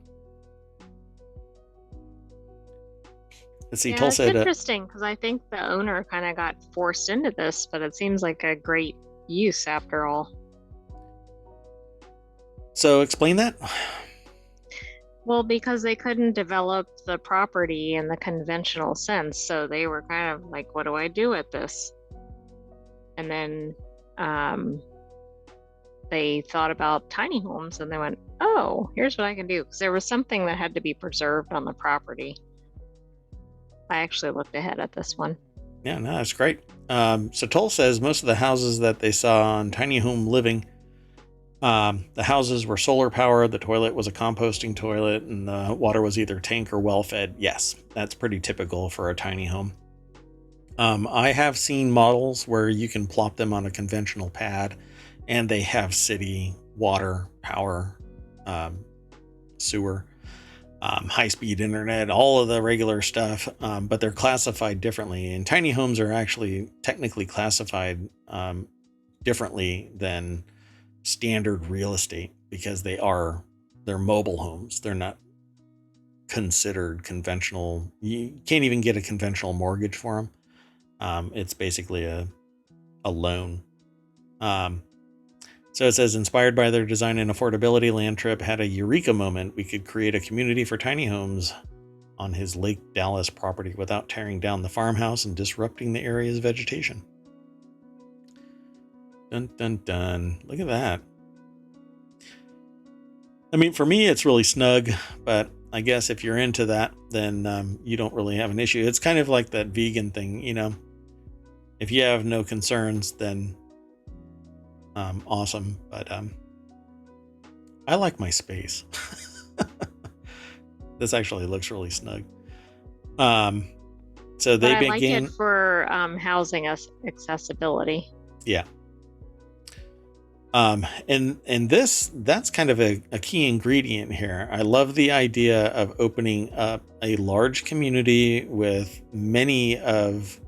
Let's see, Yeah, Tull it's said, interesting because I think the owner kind of got forced into this, but it seems like a great use after all. so explain that. Well, because they couldn't develop the property in the conventional sense, so they were kind of like, what do I do with this? And then they thought about tiny homes and they went, oh, here's what I can do. Because there was something that had to be preserved on the property. I actually looked ahead at this one. Yeah, no, that's great. So Toll says most of the houses that they saw on tiny home living, the houses were solar powered, the toilet was a composting toilet, and the water was either tank or well fed. Yes, that's pretty typical for a tiny home. I have seen models where you can plop them on a conventional pad and they have city water, power, sewer, high-speed internet, all of the regular stuff, but they're classified differently. And tiny homes are actually technically classified differently than standard real estate because they're mobile homes. They're not considered conventional. You can't even get a conventional mortgage for them. It's basically a loan. So it says, inspired by their design and affordability, Landtrip had a eureka moment. We could create a community for tiny homes on his Lake Dallas property without tearing down the farmhouse and disrupting the area's vegetation. Dun, dun, dun. Look at that. I mean, for me, it's really snug, but I guess if you're into that, then you don't really have an issue. It's kind of like that vegan thing, you know. If you have no concerns, then awesome. But I like my space. This actually looks really snug. So they But I like began it for housing accessibility. Yeah. And that's kind of a key ingredient here. I love the idea of opening up a large community with many of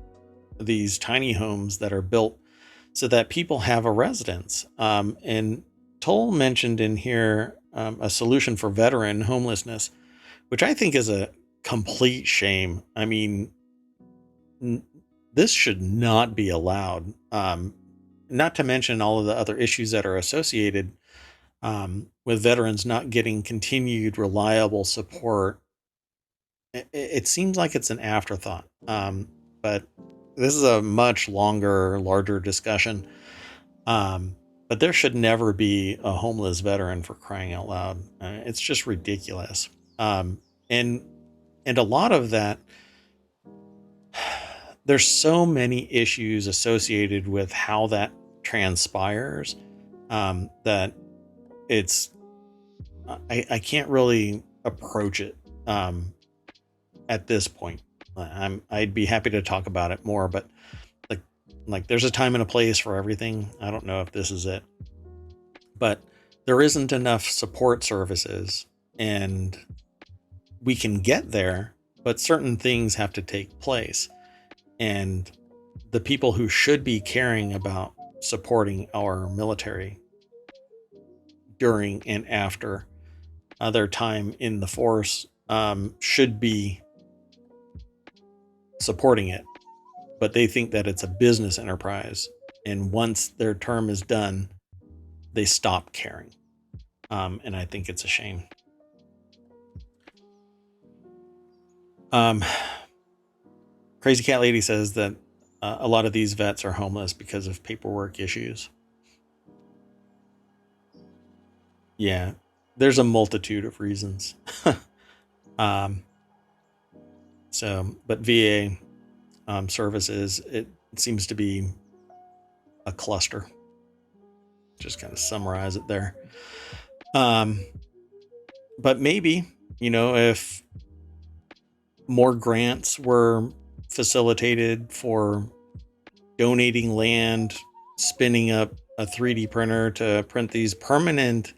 these tiny homes that are built so that people have a residence. And Toll mentioned in here a solution for veteran homelessness, which I think is a complete shame. I mean, this should not be allowed. Not to mention all of the other issues that are associated with veterans not getting continued reliable support it seems like it's an afterthought. But this is a much longer, larger discussion. But there should never be a homeless veteran, for crying out loud. It's just ridiculous. And a lot of that, there's so many issues associated with how that transpires, that it's I can't really approach it at this point. I'd be happy to talk about it more, but like there's a time and a place for everything. I don't know if this is it, but there isn't enough support services, and we can get there, but certain things have to take place. And the people who should be caring about supporting our military during and after their time in the force should be supporting it, but they think that it's a business enterprise, and once their term is done, they stop caring. And I think it's a shame. Crazy Cat Lady says that a lot of these vets are homeless because of paperwork issues. Yeah, there's a multitude of reasons. But VA services, it seems to be a cluster. Just kind of summarize it there. But maybe, if more grants were facilitated for donating land, spinning up a 3D printer to print these permanent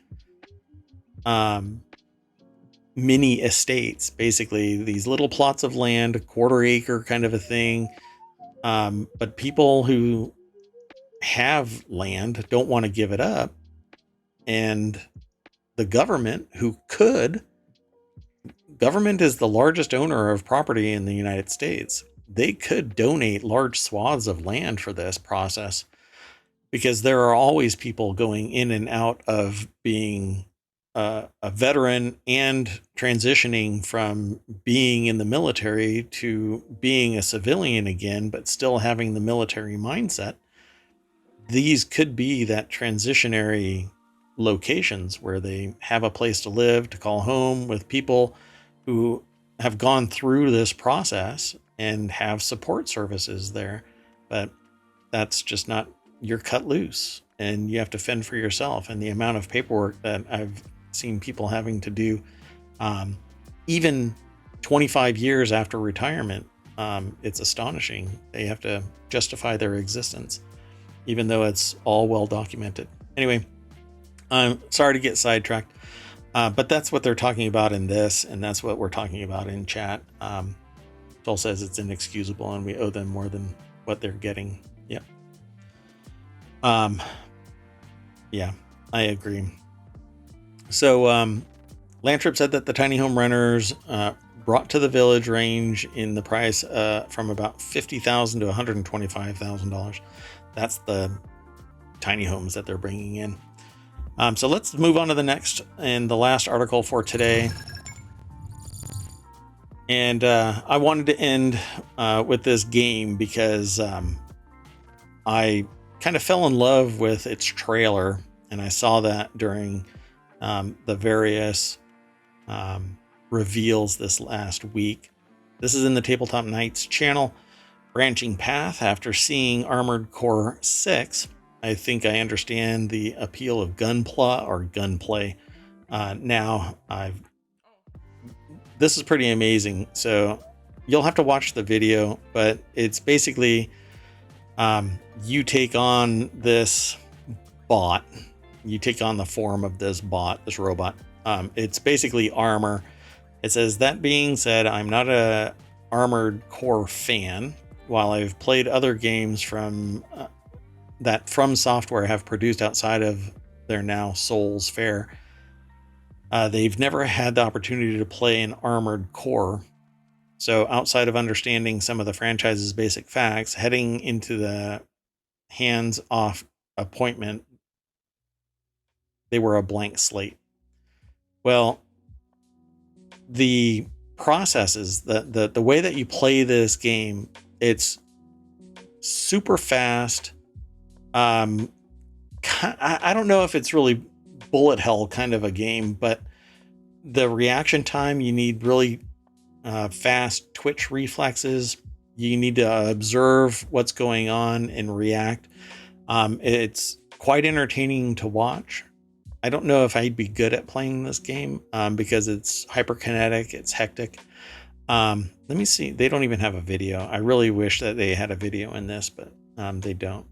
mini estates, basically these little plots of land, a quarter acre kind of a thing. But people who have land don't want to give it up. And the government, government is the largest owner of property in the United States. They could donate large swaths of land for this process, because there are always people going in and out of being a veteran and transitioning from being in the military to being a civilian again, but still having the military mindset. These could be that transitionary locations where they have a place to live, to call home, with people who have gone through this process and have support services there. But that's just not, you're cut loose and you have to fend for yourself. And the amount of paperwork that I've seen people having to do, even 25 years after retirement, it's astonishing. They have to justify their existence, even though it's all well documented. Anyway, I'm sorry to get sidetracked, but that's what they're talking about in this, and that's what we're talking about in chat. Joel says it's inexcusable and we owe them more than what they're getting. Yep. Yeah, I agree. So Landtrip said that the tiny home renters brought to the village range in the price from about $50,000 to $125,000. That's the tiny homes that they're bringing in. So let's move on to the next and the last article for today. And I wanted to end with this game because I kind of fell in love with its trailer, and I saw that during the various reveals this last week. This is in the Tabletop Nights channel, Branching Path. After seeing Armored Core 6, I think I understand the appeal of gunplay. Now this is pretty amazing. So you'll have to watch the video, but it's basically you take on this bot. You take on the form of this bot, this robot. It's basically armor. It says, that being said, I'm not a Armored Core fan. While I've played other games from that From Software have produced outside of their now Souls fare, they've never had the opportunity to play an Armored Core. So outside of understanding some of the franchise's basic facts, heading into the hands-off appointment, they were a blank slate. Well, the processes, the way that you play this game, it's super fast. I don't know if it's really bullet hell kind of a game, but the reaction time, you need really fast twitch reflexes. You need to observe what's going on and react. It's quite entertaining to watch. I don't know if I'd be good at playing this game because it's hyperkinetic, it's hectic. Let me see. They don't even have a video. I really wish that they had a video in this, but they don't.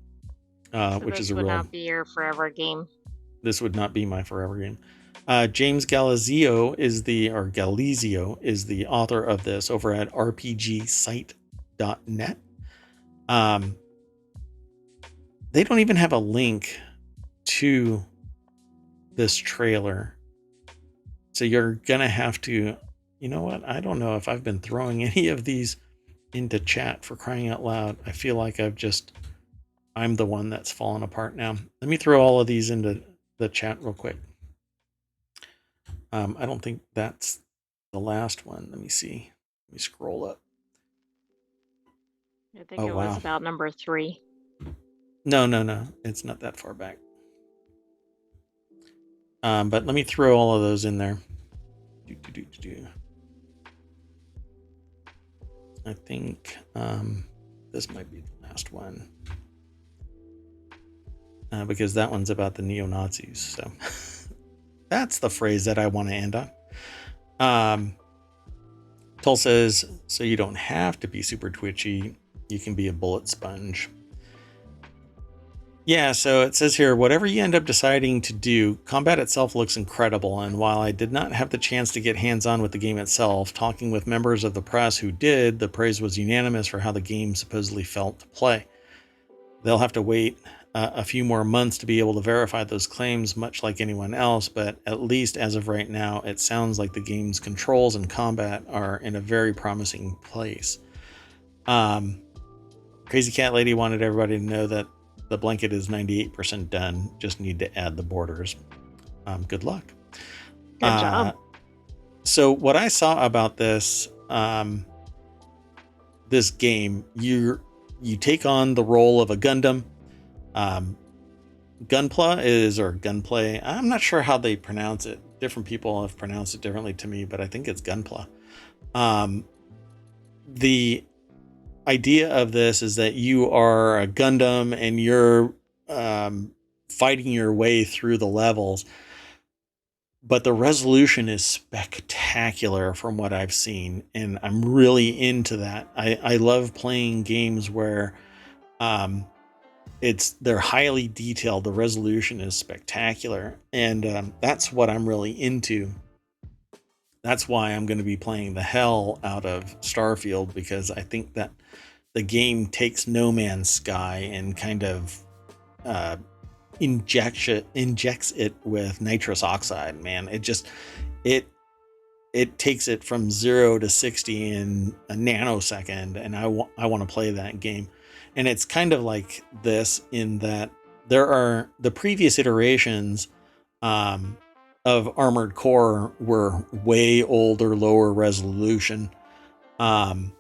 So Which this is a would real. not be your forever game. This would not be my forever game. James Galizio is the author of this over at rpgsite.net. They don't even have a link to this trailer. So you're going to have to, you know what? I don't know if I've been throwing any of these into chat, for crying out loud. I feel like I'm the one that's fallen apart now. Let me throw all of these into the chat real quick. I don't think that's the last one. Let me see. Let me scroll up. I think it was about number 3. No. It's not that far back. But let me throw all of those in there. I think this might be the last one. Because that one's about the neo-Nazis. So that's the phrase that I want to end on. Tull says, so you don't have to be super twitchy. You can be a bullet sponge. Yeah, so it says here, whatever you end up deciding to do, combat itself looks incredible. And while I did not have the chance to get hands-on with the game itself, talking with members of the press who did, the praise was unanimous for how the game supposedly felt to play. They'll have to wait a few more months to be able to verify those claims, much like anyone else, but at least as of right now, it sounds like the game's controls and combat are in a very promising place. Crazy Cat Lady wanted everybody to know that the blanket is 98% done. Just need to add the borders. Good luck. Good job. So what I saw about this this game, you take on the role of a Gundam. Gunplay. I'm not sure how they pronounce it. Different people have pronounced it differently to me, but I think it's Gunpla. The idea of this is that you are a Gundam and you're fighting your way through the levels, but the resolution is spectacular from what I've seen, and I'm really into that. I love playing games where they're highly detailed. The resolution is spectacular, and that's what I'm really into. That's why I'm going to be playing the hell out of Starfield, because I think that the game takes No Man's Sky and kind of injects it with nitrous oxide. Man, it takes it from 0 to 60 in a nanosecond, and I want to play that game. And it's kind of like this in that there are the previous iterations of Armored Core were way older, lower resolution, and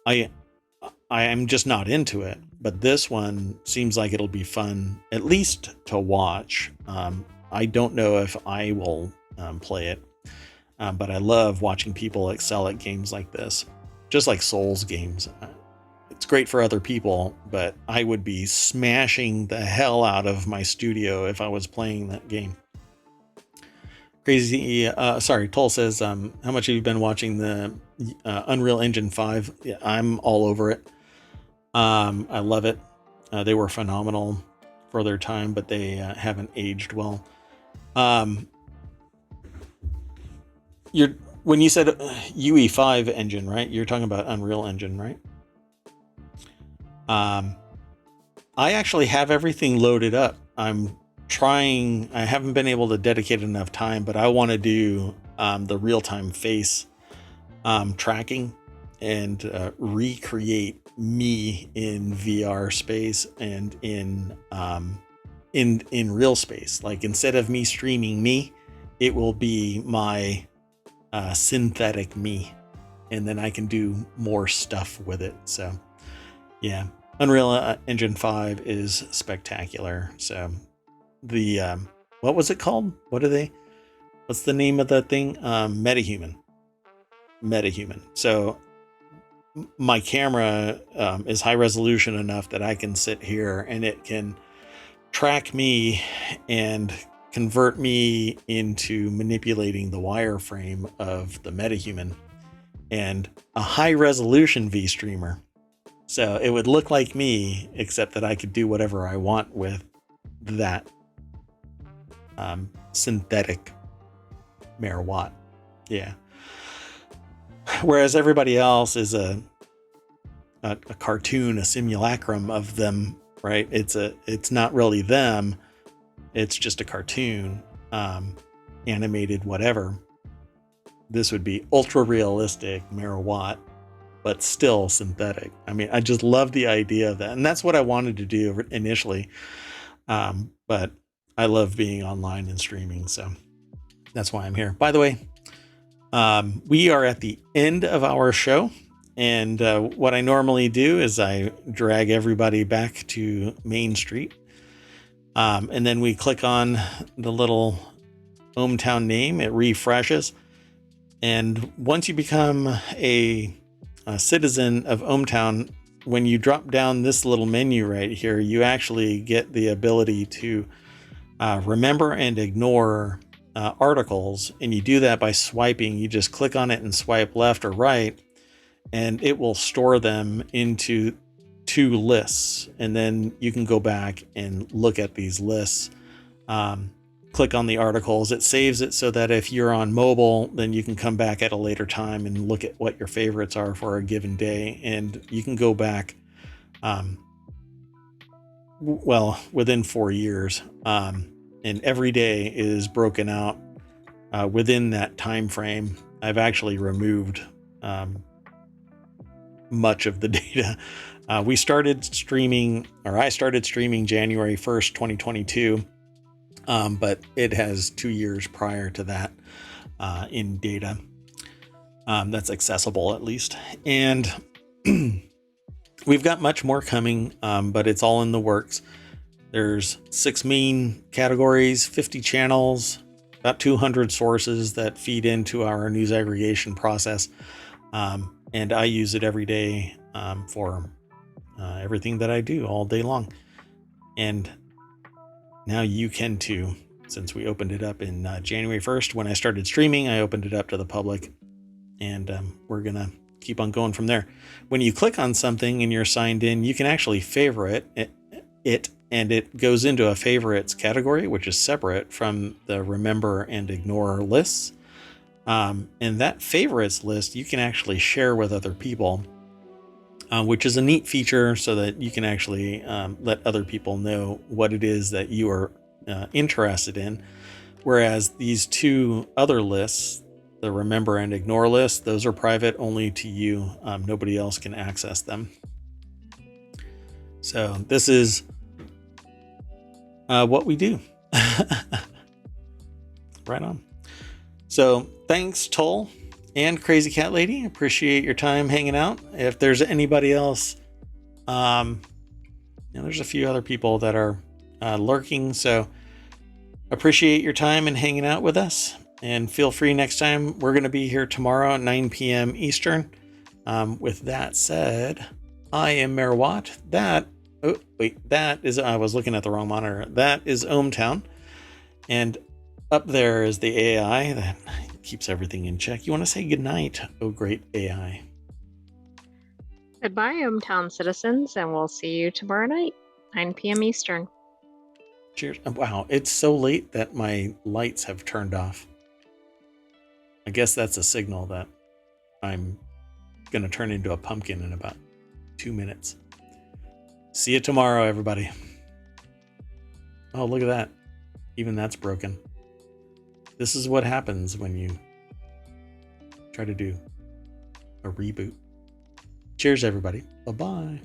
I am just not into it. But this one seems like it'll be fun, at least to watch. I don't know if I will play it, but I love watching people excel at games like this, just like Souls games. It's great for other people, but I would be smashing the hell out of my studio if I was playing that game. Toll says, how much have you been watching the Unreal Engine 5? Yeah, I'm all over it. I love it. They were phenomenal for their time, but they haven't aged well. When you said UE5 engine, right? You're talking about Unreal Engine, right? I actually have everything loaded up. I haven't been able to dedicate enough time, but I want to do the real-time face tracking and recreate me in VR space and in real space. Like, instead of me streaming me, it will be my synthetic me, and then I can do more stuff with it. So yeah, Unreal Engine 5 is spectacular. So the what was it called? What's the name of that thing? Metahuman. So my camera is high resolution enough that I can sit here and it can track me and convert me into manipulating the wireframe of the metahuman and a high resolution V streamer. So it would look like me, except that I could do whatever I want with that synthetic Merawatt. Yeah. Whereas everybody else is a cartoon, a simulacrum of them, right? It's not really them. It's just a cartoon, animated, whatever. This would be ultra realistic Merawatt, but still synthetic. I mean, I just love the idea of that. And that's what I wanted to do initially. But I love being online and streaming. So that's why I'm here. By the way, we are at the end of our show. And what I normally do is I drag everybody back to Main Street. And then we click on the little ohmTown name. It refreshes. And once you become a citizen of ohmTown, when you drop down this little menu right here, you actually get the ability to remember and ignore articles. And you do that by swiping. You just click on it and swipe left or right, and it will store them into 2 lists. And then you can go back and look at these lists. Click on the articles. It saves it so that if you're on mobile, then you can come back at a later time and look at what your favorites are for a given day. And you can go back, within 4 years. And every day is broken out within that time frame. I've actually removed much of the data. I started streaming January 1st, 2022. But it has 2 years prior to that in data that's accessible, at least. And we've got much more coming, but it's all in the works. There's 6 main categories, 50 channels, about 200 sources that feed into our news aggregation process. And I use it every day for everything that I do all day long. And now you can too, since we opened it up in January 1st. When I started streaming, I opened it up to the public, and we're going to keep on going from there. When you click on something and you're signed in, you can actually favorite it, and it goes into a favorites category, which is separate from the remember and ignore lists. And that favorites list, you can actually share with other people, which is a neat feature, so that you can actually let other people know what it is that you are interested in. Whereas these 2 other lists, the remember and ignore list, those are private only to you. Nobody else can access them. So this is what we do. Right on. So thanks, Toll and Crazy Cat Lady. Appreciate your time hanging out. If there's anybody else, there's a few other people that are lurking. So appreciate your time and hanging out with us. And feel free next time. We're going to be here tomorrow at 9 p.m. Eastern. With that said, I am Merawatt. I was looking at the wrong monitor. That is ohmTown. And up there is the AI that keeps everything in check. You want to say goodnight, oh great AI. Goodbye, ohmTown citizens, and we'll see you tomorrow night, 9 p.m. Eastern. Cheers. Wow, it's so late that my lights have turned off. I guess that's a signal that I'm going to turn into a pumpkin in about 2 minutes. See you tomorrow, everybody. Oh, look at that. Even that's broken. This is what happens when you try to do a reboot. Cheers, everybody. Bye-bye.